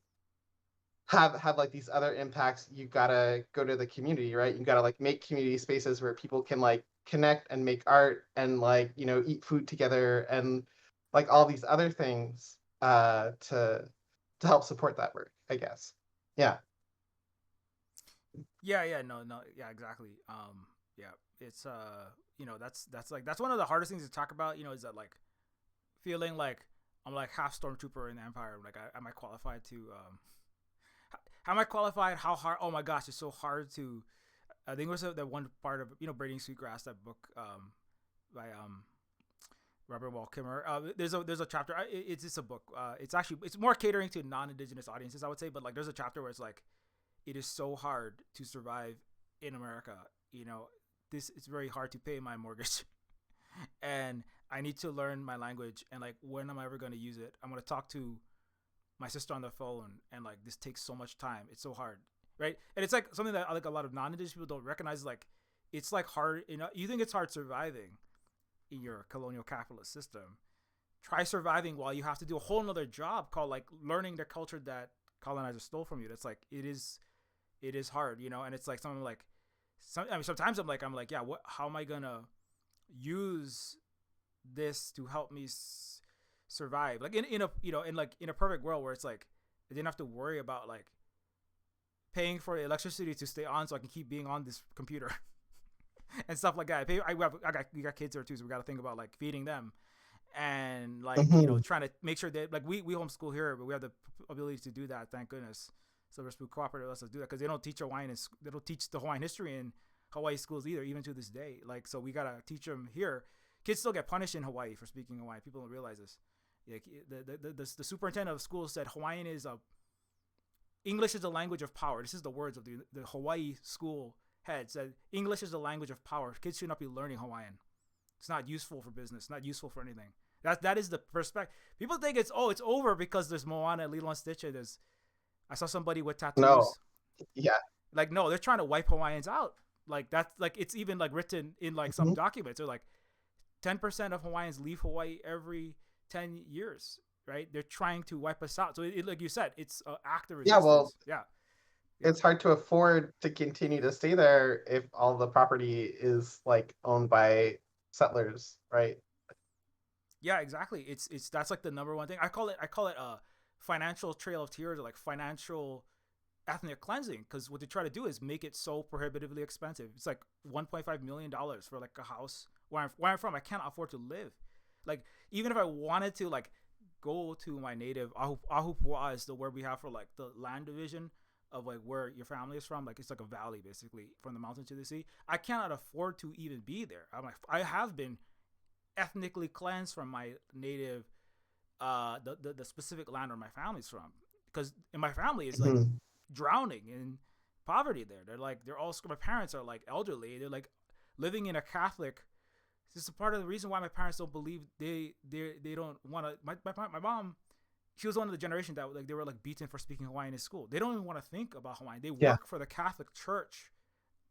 have like these other impacts, you gotta go to the community, right? You gotta like make community spaces where people can like connect and make art and like, eat food together, and like all these other things to help support that work, I guess. Yeah. Yeah, no, yeah, exactly. Yeah, it's that's one of the hardest things to talk about. Is that like feeling like I'm like half stormtrooper in the Empire. Like, am I qualified to how am I qualified? How hard? Oh my gosh, it's so hard to. I think it was the one part of Braiding Sweetgrass, that book by Robert Wall Kimmer. There's a chapter. It's just a book. It's more catering to non-indigenous audiences, I would say. But like, there's a chapter where it's like, it is so hard to survive in America. This it's very hard to pay my mortgage, and I need to learn my language. And like, when am I ever going to use it? I'm going to talk to my sister on the phone, and like, this takes so much time. It's so hard, right? And it's like something that like a lot of non-indigenous people don't recognize. Like, it's like hard. You think it's hard surviving in your colonial capitalist system. Try surviving while you have to do a whole nother job called like learning the culture that colonizers stole from you. That's like, it is hard, and it's like something like, sometimes I'm like, yeah, how am I gonna use this to help me survive? Like, in a in a perfect world where it's like I didn't have to worry about like paying for electricity to stay on so I can keep being on this computer and stuff like that. We got kids there too, so we got to think about like feeding them, and like, Mhm. trying to make sure that like we homeschool here, but we have the ability to do that, thank goodness. Silver Spook Cooperative lets us do that, because they don't teach they don't teach the Hawaiian history in Hawaii schools either, even to this day. Like, so we gotta teach them here. Kids still get punished in Hawaii for speaking Hawaiian. People don't realize this. Like, the superintendent of schools said Hawaiian is English is the language of power. This is the words of the Hawaii school head. Said English is the language of power. Kids should not be learning Hawaiian. It's not useful for business. Not useful for anything. That is the perspective. People think it's over because there's Moana, Lilo and Stitch. I saw somebody with No. tattoos. Yeah. Like, no, they're trying to wipe Hawaiians out. Like, that's like, it's even like written in like some Mhm. documents. They're like 10% of Hawaiians leave Hawaii every 10 years. Right? They're trying to wipe us out. So like you said, it's an act of Yeah, well, resistance. Yeah. Yeah. it's hard to afford to continue to stay there if all the property is like owned by settlers, right? Yeah, exactly. It's that's like the number one thing. I call it financial trail of tears or like financial ethnic cleansing, because what they try to do is make it so prohibitively expensive. It's like $1.5 million for like a house where I'm from. I can't afford to live. Like even if I wanted to like go to my native Ahupua is the word we have for like the land division of like where your family is from. Like it's like a valley basically from the mountain to the sea. I cannot afford to even be there. I have been ethnically cleansed from my native the specific land where my family's from, because in my family it's like Mhm. drowning in poverty there. They're all, my parents are like elderly. They're like living in a Catholic. This is part of the reason why my parents don't believe they don't want to. My mom, she was one of the generation that like they were like beaten for speaking Hawaiian in school. They don't even want to think about Hawaiian. They Yeah. work for the Catholic Church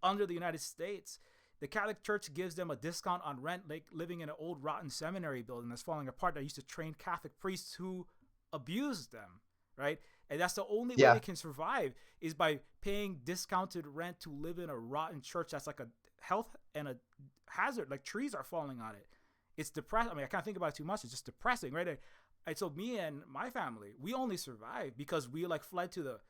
under the United States. The Catholic Church gives them a discount on rent, like living in an old rotten seminary building that's falling apart that used to train Catholic priests who abused them, right? And that's the only way Yeah. they can survive is by paying discounted rent to live in a rotten church that's like a health and a hazard. Like trees are falling on it. It's depressing. I mean, I can't think about it too much. It's just depressing, right? And so me and my family, we only survived because we like fled to the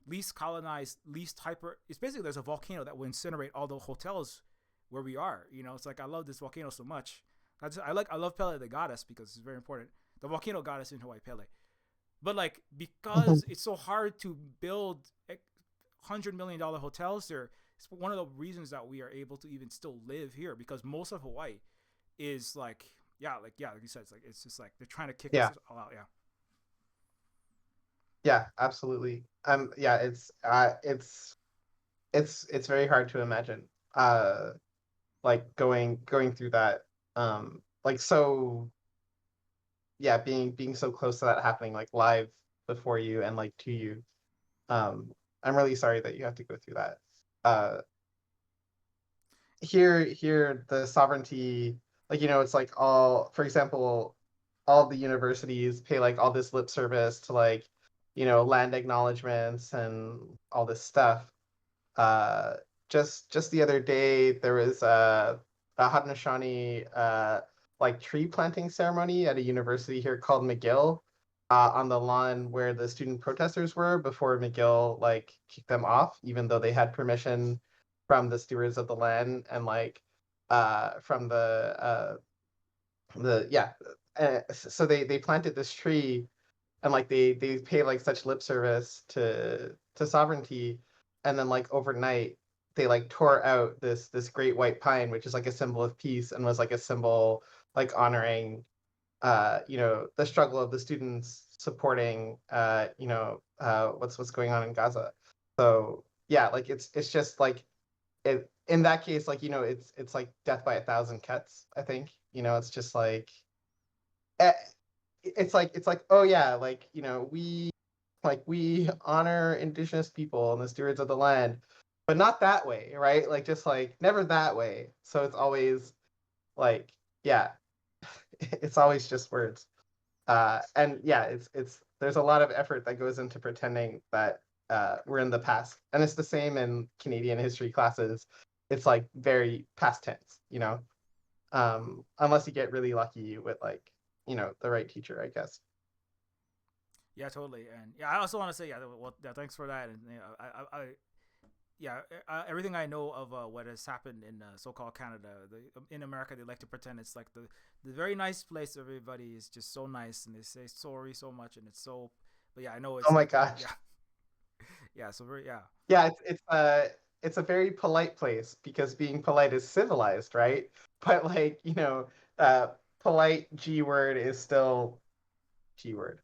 least colonized, least hyper. It's basically there's a volcano that will incinerate all the hotels where we are. You know, it's like I love this volcano so much. I love Pele the goddess because it's very important. The volcano goddess in Hawaii, Pele. But like because it's so hard to build $100 million hotels there, it's one of the reasons that we are able to even still live here, because most of Hawaii is like like you said, it's just like they're trying to kick Yeah. us all out. Yeah, absolutely. Yeah, it's very hard to imagine like going through that like so yeah, being so close to that happening like live before you and like to you. I'm really sorry that you have to go through that. Uh here the sovereignty, like it's like all, for example, all the universities pay like all this lip service to like land acknowledgements and all this stuff. uh just the other day there was a Haudenosaunee like tree planting ceremony at a university here called McGill, on the lawn where the student protesters were before McGill like kicked them off, even though they had permission from the stewards of the land and like from the yeah so they planted this tree, and like they pay like such lip service to sovereignty, and then like overnight they like tore out this great white pine, which is like a symbol of peace and was like a symbol like honoring the struggle of the students supporting what's going on in Gaza. So yeah, like it's just like it in that case, like it's like death by a thousand cuts, I think. It's just like eh, it's like, oh yeah, like we honor indigenous people and the stewards of the land, but not that way, right? Like just like never that way. So it's always like, yeah, it's always just words. And yeah, it's there's a lot of effort that goes into pretending that we're in the past, and it's the same in Canadian history classes. It's like very past tense. Unless you get really lucky with like the right teacher, I guess. Yeah, totally. And yeah, I also want to say well, thanks for that. And everything I know of what has happened in so-called Canada, in America, they like to pretend it's like the very nice place. Everybody is just so nice, and they say sorry so much, and it's so. But yeah, I know it's. Oh my like, gosh. Yeah. Yeah. So very. Yeah. Yeah, it's a very polite place because being polite is civilized, right? But like, polite G word is still G word.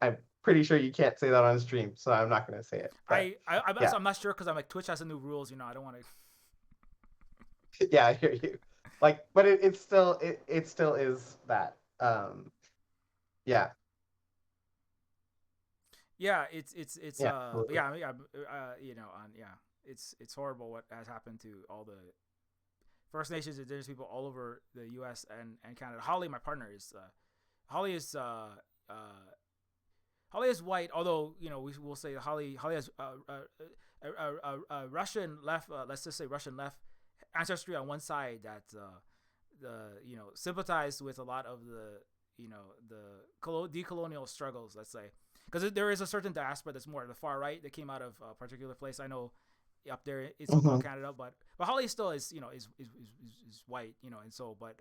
I'm pretty sure you can't say that on stream, so I'm not going to say it. But yeah, I'm not sure because I'm like Twitch has some new rules. I don't want to. Yeah, I hear you. Like, but it still is that. Yeah. Yeah, it's Yeah. yeah, I mean, it's horrible what has happened to all the First Nations, Indigenous people all over the U.S. and Canada. Holly, my partner, is Holly is uh, Holly is white, although we will say Holly has Russian left. Let's just say Russian left ancestry on one side that sympathized with a lot of the the decolonial struggles. Let's say, because there is a certain diaspora that's more the far right that came out of a particular place. I know up there in Mhm. so-called Canada, but Holly still is, you know, is white, you know, and so but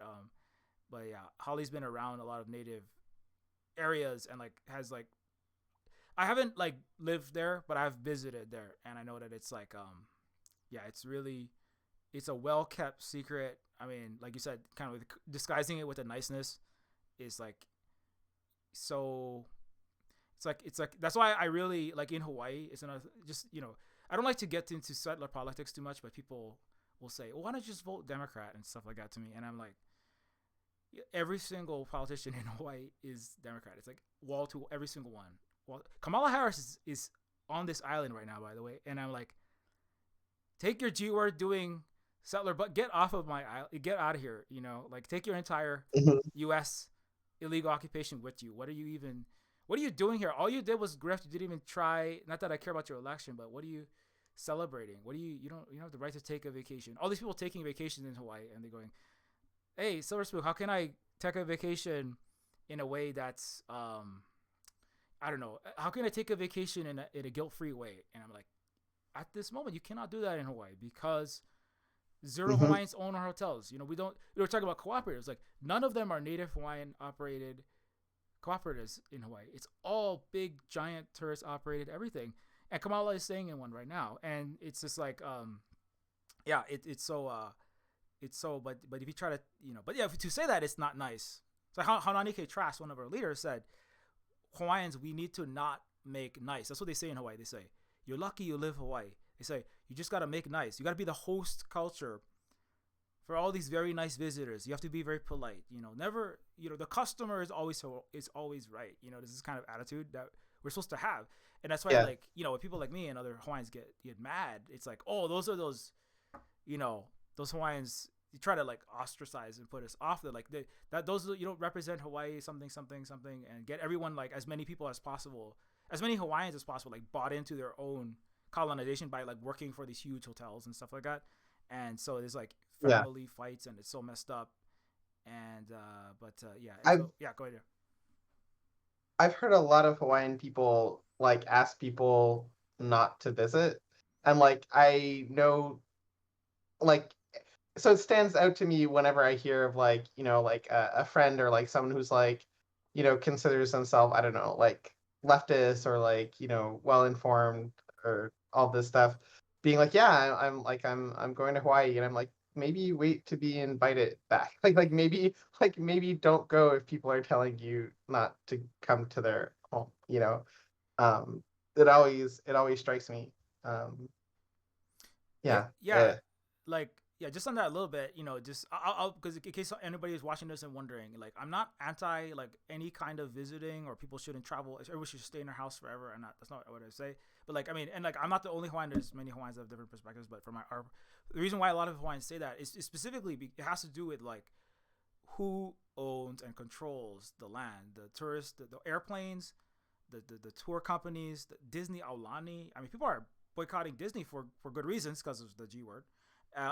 yeah, Holly's been around a lot of native areas and like has like I haven't like lived there, but I've visited there, and I know that it's like yeah, it's a well kept secret. I mean, like you said, kind of disguising it with a niceness is like so. It's like that's why I really like in Hawaii. It's another just I don't like to get into settler politics too much, but people will say, well, "Why don't you just vote Democrat?" and stuff like that to me, and I'm like, every single politician in Hawaii is Democrat. It's like wall to every single one. Well, Kamala Harris is on this island right now, by the way, and I'm like, take your G word doing settler, but get off of my island. Get out of here. Like take your entire Mhm. U.S. illegal occupation with you. What are you doing here? All you did was grift. You didn't even try. Not that I care about your election, but what are you celebrating? What do you don't have the right to take a vacation? All these people taking vacations in Hawaii, and they're going, hey, Silver Spook, how can I take a vacation in a way that's I don't know. How can I take a vacation in a guilt-free way? And I'm like, at this moment, you cannot do that in Hawaii because zero Mhm. Hawaiians own our hotels. We don't. We were talking about cooperatives. Like none of them are native Hawaiian operated cooperatives in Hawaii. It's all big, giant tourist operated everything. And Kamala is staying in one right now, and it's just like, yeah, it's so, but if you try to, but yeah, to say that it's not nice. So Hananike Trask, one of our leaders, said, Hawaiians, we need to not make nice. That's what they say in Hawaii. They say, you're lucky you live Hawaii. They say, you just got to make nice. You got to be the host culture for all these very nice visitors. You have to be very polite. Never, the customer is always right. This is kind of attitude that we're supposed to have. And that's why, Yeah. like, when people like me and other Hawaiians get mad, it's like, oh, those are those Hawaiians. You try to like ostracize and put us off there, like those you don't represent Hawaii something, and get everyone, like as many people as possible, as many Hawaiians as possible, like bought into their own colonization by like working for these huge hotels and stuff like that. And so there's like Yeah. family fights, and it's so messed up. And yeah, and I've so yeah, go ahead. I've heard a lot of Hawaiian people like ask people not to visit, and like I know, like, so it stands out to me whenever I hear of like like a friend or like someone who's like considers themselves, I don't know, like leftist or like well informed or all this stuff, being like, yeah, I'm like I'm going to Hawaii, and I'm like, maybe wait to be invited back. Like maybe don't go if people are telling you not to come to their home. Um, it always strikes me. Um, Yeah, yeah. yeah, like yeah, just on that a little bit, just I'll because in case anybody is watching this and wondering, like I'm not anti like any kind of visiting or people shouldn't travel. Everybody should stay in their house forever, and that's not what I say. But like I mean, and like I'm not the only Hawaiian. There's many Hawaiians that have different perspectives, but the reason why a lot of Hawaiians say that is specifically it has to do with like who owns and controls the land, the tourists, the airplanes, the tour companies, the Disney Aulani. I mean, people are boycotting Disney for good reasons because of the G word,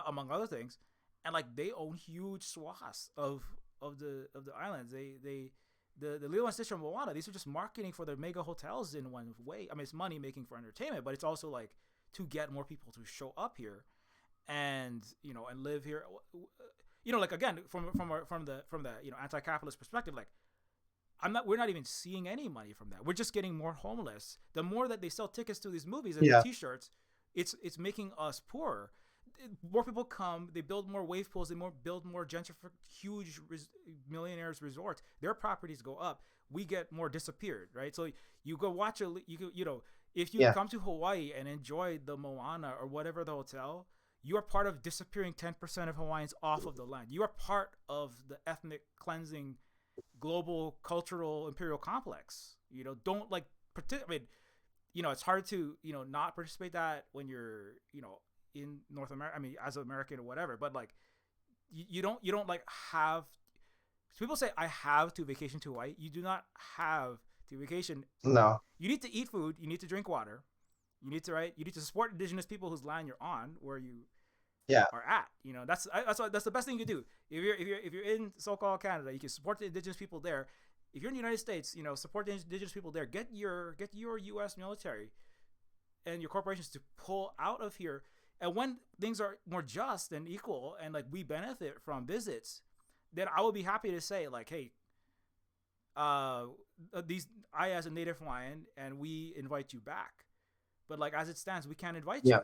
among other things, and like they own huge swaths of the islands. The Lilo and Stitch and Moana, these are just marketing for their mega hotels in one way. I mean, it's money making for entertainment, but it's also like to get more people to show up here and and live here. Like again from the anti-capitalist perspective, like we're not even seeing any money from that. We're just getting more homeless. The more that they sell tickets to these movies and Yeah. the t-shirts, it's making us poorer. More people come, they build more wave pools, they build more huge millionaires resorts. Their properties go up. We get more disappeared, right? So you go watch if you Yeah. come to Hawaii and enjoy the Moana or whatever the hotel, you are part of disappearing 10% of Hawaiians off of the land. You are part of the ethnic cleansing global cultural imperial complex. Don't like I mean, it's hard to not participate that when you're in North America. I mean, as an American or whatever, but like you don't like have. People say I have to vacation to Hawaii. You do not have to vacation. No. You need to eat food. You need to drink water. You need to support indigenous people whose land you're on, where you Yeah. are at. That's the best thing you can do. If you're in so-called Canada, you can support the indigenous people there. if you're in the United States, support the indigenous people there. Get your U.S. military and your corporations to pull out of here. And when things are more just and equal, and like we benefit from visits, then I would be happy to say like, hey, these I as a native Hawaiian, and we invite you back. But like as it stands, we can't invite Yeah.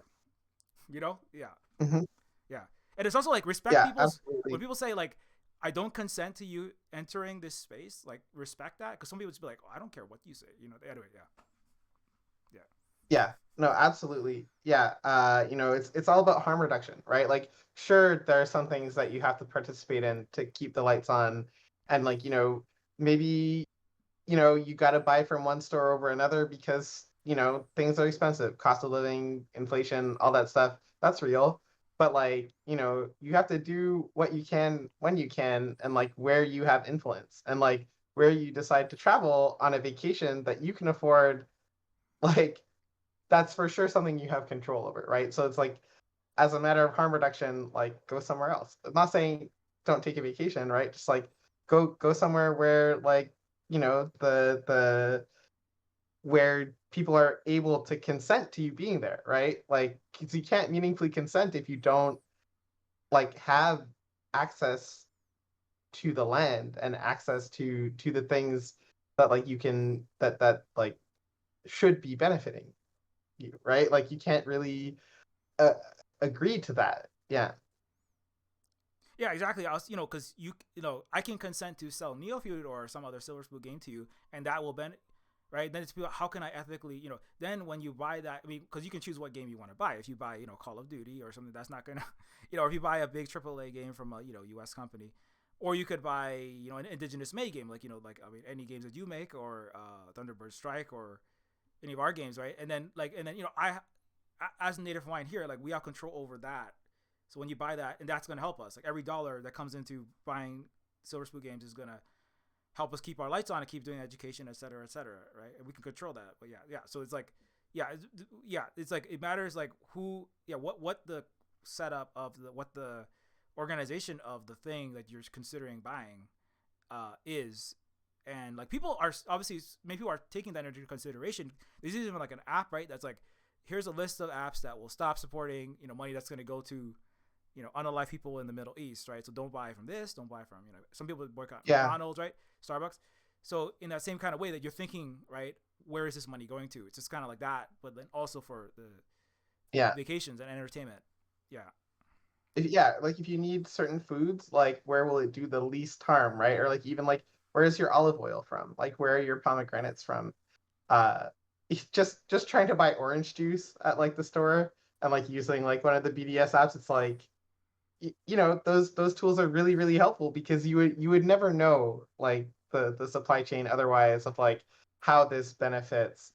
you. Yeah, Hmm. yeah. And it's also like respect Yeah, people's absolutely. when people say like, I don't consent to you entering this space. Like respect that, because some people just be like, oh, I don't care what you say. Anyway, yeah. Yeah, no, absolutely. Yeah, it's all about harm reduction, right? Like, sure, there are some things that you have to participate in to keep the lights on, and like, maybe you got to buy from one store over another because things are expensive, cost of living, inflation, all that stuff. That's real. But like, you have to do what you can when you can, and like where you have influence, and like where you decide to travel on a vacation that you can afford. Like, that's for sure something you have control over, right? So it's like, as a matter of harm reduction, like go somewhere else. I'm not saying don't take a vacation, right? Just like go somewhere where like the where people are able to consent to you being there, right? Like, because you can't meaningfully consent if you don't like have access to the land and access to the things that like you can that like should be benefiting you, right? Like you can't really uh, agree to that. Yeah. Yeah, exactly. I was, because I can consent to sell Neofeud or some other Silver Spook game to you, and that will right? Then it's people. How can I ethically, Then when you buy that, I mean, because you can choose what game you want to buy. If you buy, Call of Duty or something, that's not gonna, or if you buy a big AAA game from a, U.S. company, or you could buy, an Indigenous made game, like, I mean, any games that you make, or Thunderbird Strike, or any of our games, right? And then, as a native Hawaiian here, like we have control over that. So when you buy that, and that's going to help us. Like every dollar that comes into buying Silver Spook games is going to help us keep our lights on and keep doing education, et cetera, right? And we can control that. But yeah. So it's like, it's like it matters like who, what the setup of what the organization of the thing that you're considering buying is. And like people are obviously, maybe people are taking that into consideration. There's even like an app, right? That's like, here's a list of apps that will stop supporting, money that's going to go to, unalive people in the Middle East, right? So don't buy from this, don't buy from, some people boycott Yeah. McDonald's, right? Starbucks. So in that same kind of way that you're thinking, right, where is this money going to? It's just kind of like that, but then also for the Yeah. vacations and entertainment. Yeah. Like if you need certain foods, like where will it do the least harm, right? Or like even like where is your olive oil from? Like where are your pomegranates from? Uh it's just trying to buy orange juice at like the store and like using like one of the BDS apps, it's like those tools are really really helpful because you would never know like the supply chain otherwise of like how this benefits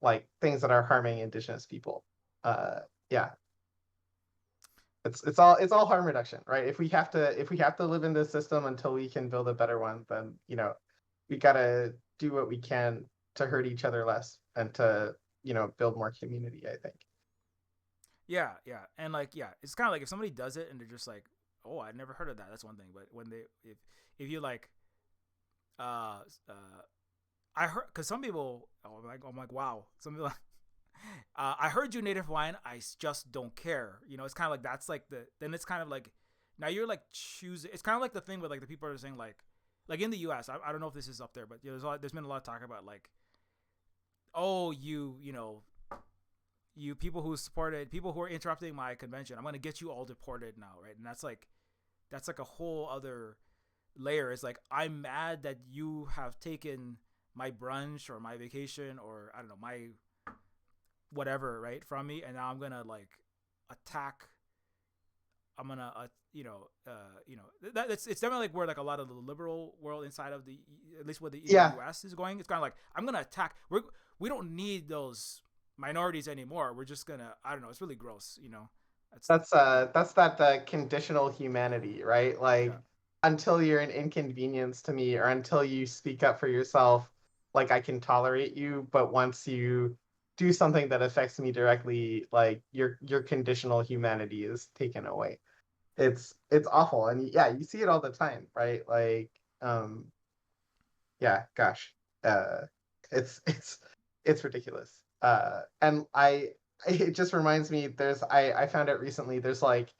like things that are harming indigenous people. uh yeah, it's all harm reduction, right? If we have to live in this system until we can build a better one, then we gotta do what we can to hurt each other less and to build more community, I think. Yeah. And like, it's kind of like if somebody does it and they're just like, oh, I never heard of that. That's one thing. But when if you like, uh, uh, I heard, because some people, I'm like, wow. Some people, I heard you native Hawaiian. Just don't care. It's kind of like that's like then it's kind of like now you're like choosing. It's kind of like the thing with like the people are saying like in the U.S. I don't know if this is up there, but there's been a lot of talk about like, oh, you people who supported people who are interrupting my convention. I'm gonna get you all deported now, right? And that's like a whole other layer. It's like I'm mad that you have taken my brunch or my vacation or I don't know my whatever, right, from me, and now I'm gonna like attack. I'm gonna that it's definitely like where like a lot of the liberal world inside of the at least where the Yeah, U.S. is going. It's kind of like I'm gonna attack. We don't need those minorities anymore. We're just gonna I don't know. It's really gross. That's that's that conditional humanity, right? yeah. Like until you're an inconvenience to me or until you speak up for yourself, like I can tolerate you, but once you do something that affects me directly, like your conditional humanity is taken away. It's awful, and yeah, you see it all the time, right? Like um yeah, gosh, uh, it's ridiculous. And it just reminds me. I found out recently. There's like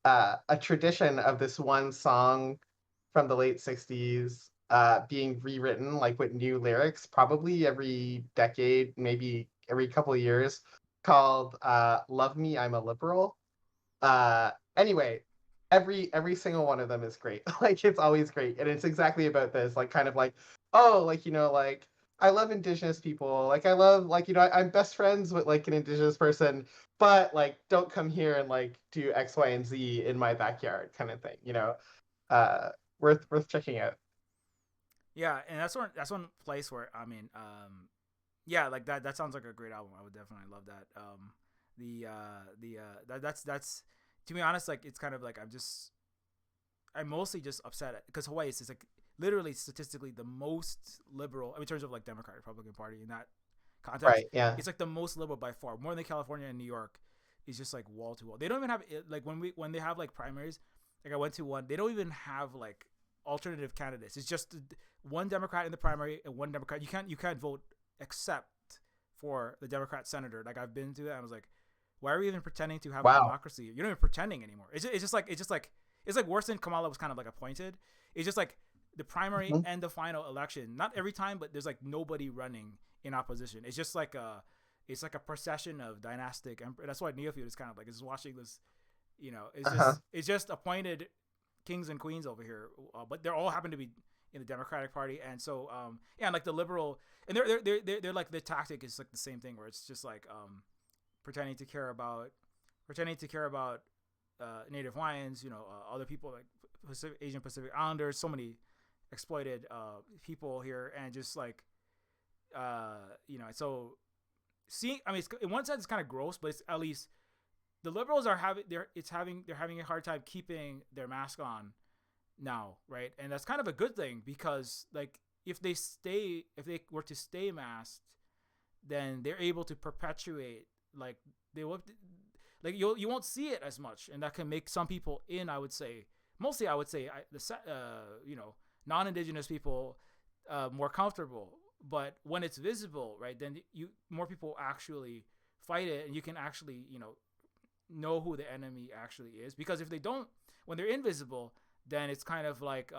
a tradition of this one song from the late '60s being rewritten like with new lyrics, probably every decade, maybe every couple of years, called "Love Me, I'm a Liberal." Anyway, every single one of them is great. Like it's always great, and it's exactly about this, like kind of like, oh, like like I love Indigenous people, like I love like I'm best friends with like an Indigenous person, but like don't come here and like do X, Y, and Z in my backyard, kind of thing. Uh, worth checking out. Yeah, and that's one place where I mean, yeah, like that sounds like a great album. I would definitely love that. That's to be honest, like it's kind of like I'm mostly just upset because Hawaii is just like literally statistically the most liberal in terms of like Democrat Republican Party in that context. Right? Yeah. It's like the most liberal by far, more than California and New York. Is just like wall to wall. They don't even have like when they have like primaries. Like I went to one, they don't even have like alternative candidates. It's just one Democrat in the primary and one Democrat. You can't vote except for the Democrat senator. Like I've been to that, and I was like, why are we even pretending to have a Wow. democracy? You're not even pretending anymore. It's like worse than Kamala was kind of like appointed. It's just like the primary Mhm. and the final election. Not every time, but there's like nobody running in opposition. It's like a procession of dynastic. That's why Neofield is kind of like is watching this. It's Uh-huh. just appointed kings and queens over here, but they're all happen to be in the Democratic Party, and so yeah, and like the liberal, and they're like the tactic is like the same thing where it's just like pretending to care about Native Hawaiians, other people like Asian Pacific Islanders, so many exploited people here, and just like so seeing, I mean, in one sense it's kind of gross, but it's at least the liberals are having a hard time keeping their mask on now, right? And that's kind of a good thing because like if they were to stay masked, then they're able to perpetuate like they will like you won't see it as much, and that can make some people I would say mostly non-indigenous people more comfortable. But when it's visible, right, then more people actually fight it, and you can actually know who the enemy actually is. Because if they don't, when they're invisible, then it's kind of like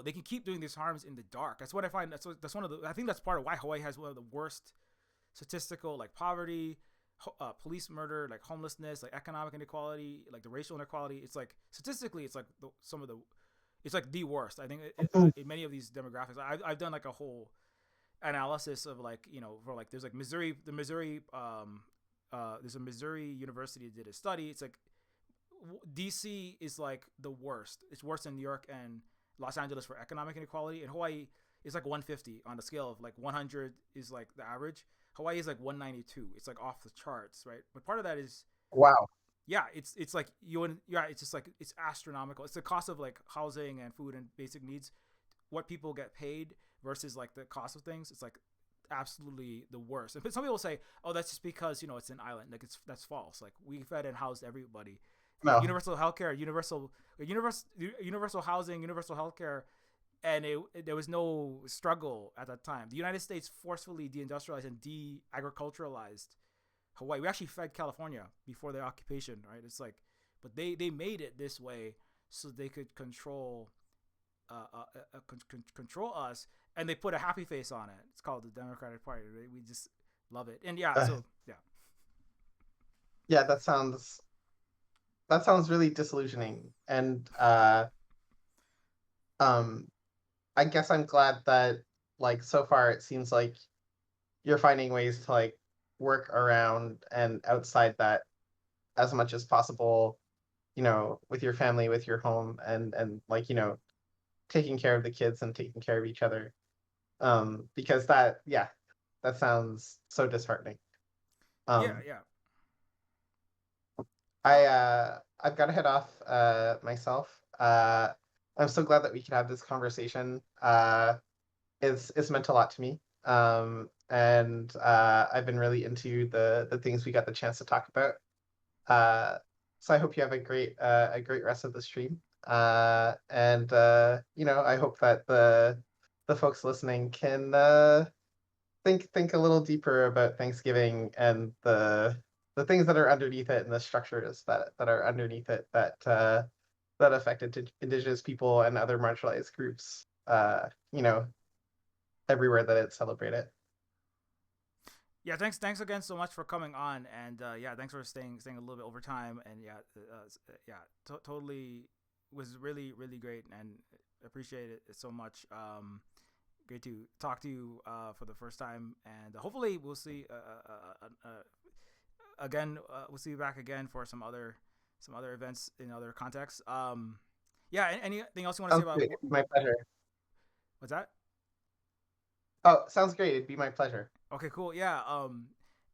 they can keep doing these harms in the dark. That's what I find. That's one of the. I think that's part of why Hawaii has one of the worst statistical like poverty, police murder, like homelessness, like economic inequality, like the racial inequality. It's like statistically, it's like it's like the worst. I think in many of these demographics, I've done like a whole analysis of like for like there's like Missouri, there's a Missouri university that did a study. It's like DC is like the worst. It's worse than New York and Los Angeles for economic inequality. And Hawaii is like 150 on the scale of like 100 is like the average. Hawaii is like 192. It's like off the charts, right? But part of that is Wow. yeah, it's like it's just like it's astronomical. It's the cost of like housing and food and basic needs, what people get paid versus like the cost of things. It's like absolutely the worst. And some people say, "Oh, that's just because it's an island." Like that's false. Like we fed and housed everybody. Like No. universal healthcare, universal housing, universal healthcare, and there was no struggle at that time. The United States forcefully deindustrialized and de-agriculturalized Hawaii. We actually fed California before the occupation, right? It's like, but they made it this way so they could control control us, and they put a happy face on it. It's called the Democratic Party. Right? We just love it, and yeah, Uh, so yeah, yeah, that sounds really disillusioning. And um I guess I'm glad that like so far it seems like you're finding ways to like work around and outside that as much as possible, with your family, with your home, and like, taking care of the kids and taking care of each other. Because that sounds so disheartening. yeah, Um, yeah. I've got to head off myself. I'm so glad that we could have this conversation. It's meant a lot to me. And I've been really into the things we got the chance to talk about. Uh, so I hope you have a great rest of the stream. And I hope that the folks listening can think a little deeper about Thanksgiving and the things that are underneath it and the structures that are underneath it that affected Indigenous people and other marginalized groups. Everywhere that it's celebrated. Yeah, thanks again so much for coming on, and yeah, thanks for staying a little bit over time, and yeah, totally was really great, and appreciate it so much. Great to talk to you for the first time, and hopefully we'll see again. We'll see you back again for some other events in other contexts. Yeah, anything else you want to say about? It'd be my pleasure. What's that? Oh, sounds great. It'd be my pleasure. Okay, cool. Yeah.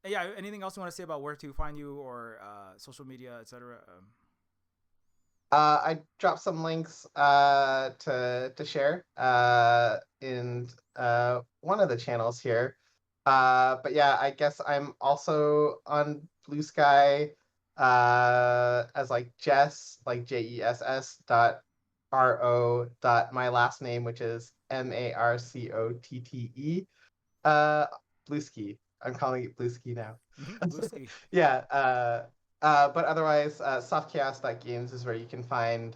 Yeah. Anything else you want to say about where to find you or social media, etc.? I dropped some links to share in one of the channels here. But yeah, I guess I'm also on Blue Sky as like Jess, like JESS my last name, which is MARCOTTE. Blueski. I'm calling it Blueski now. Blueski. Yeah. But otherwise, softchaos.games is where you can find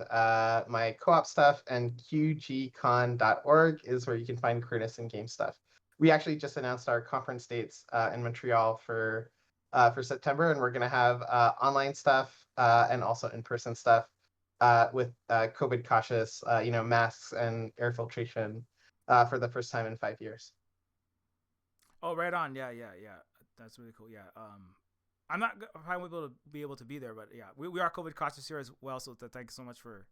my co-op stuff, and qgcon.org is where you can find Curtis and game stuff. We actually just announced our conference dates in Montreal for September, and we're going to have online stuff and also in-person stuff with COVID cautious, masks and air filtration for the first time in 5 years. Oh, right on. Yeah. That's really cool. Yeah. I'm not probably able to be there, but yeah, we are COVID cautious here as well. So thanks so much for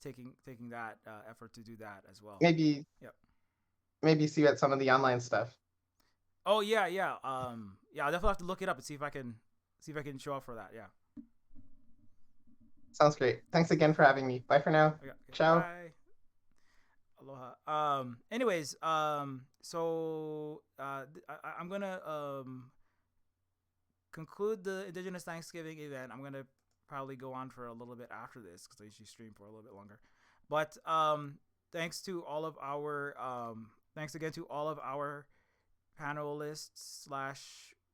taking that effort to do that as well. Maybe see you at some of the online stuff. Oh yeah. Yeah, I'll definitely have to look it up and see if I can show up for that. Yeah. Sounds great. Thanks again for having me. Bye for now. Okay. Ciao. Bye. Aloha. Anyways, so I'm gonna conclude the Indigenous Thanksgiving event. I'm gonna probably go on for a little bit after this because I usually stream for a little bit longer. But thanks again to all of our panelists /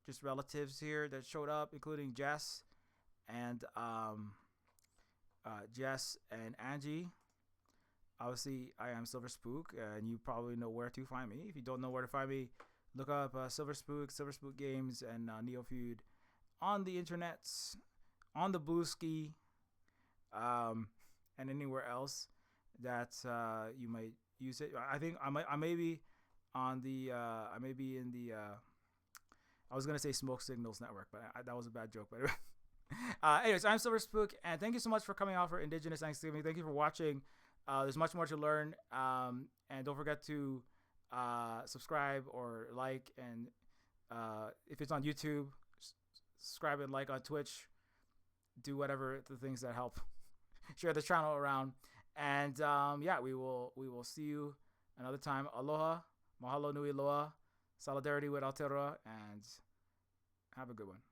just relatives here that showed up, including Jess and Angie. Obviously, I am Silver Spook, and you probably know where to find me. If you don't know where to find me, look up Silver Spook Games, and NeoFeud on the internets, on the Blueski, and anywhere else that you might use it. I think I may be on the I may be in the I was gonna say Smoke Signals Network, but that was a bad joke. But anyways, I'm Silver Spook, and thank you so much for coming out for Indigenous Thanksgiving. Thank you for watching. There's much more to learn, and don't forget to subscribe or like, and if it's on YouTube, subscribe and like on Twitch. Do whatever the things that help share the channel around, and yeah, we will see you another time. Aloha, mahalo nui loa, solidarity with Aotearoa, and have a good one.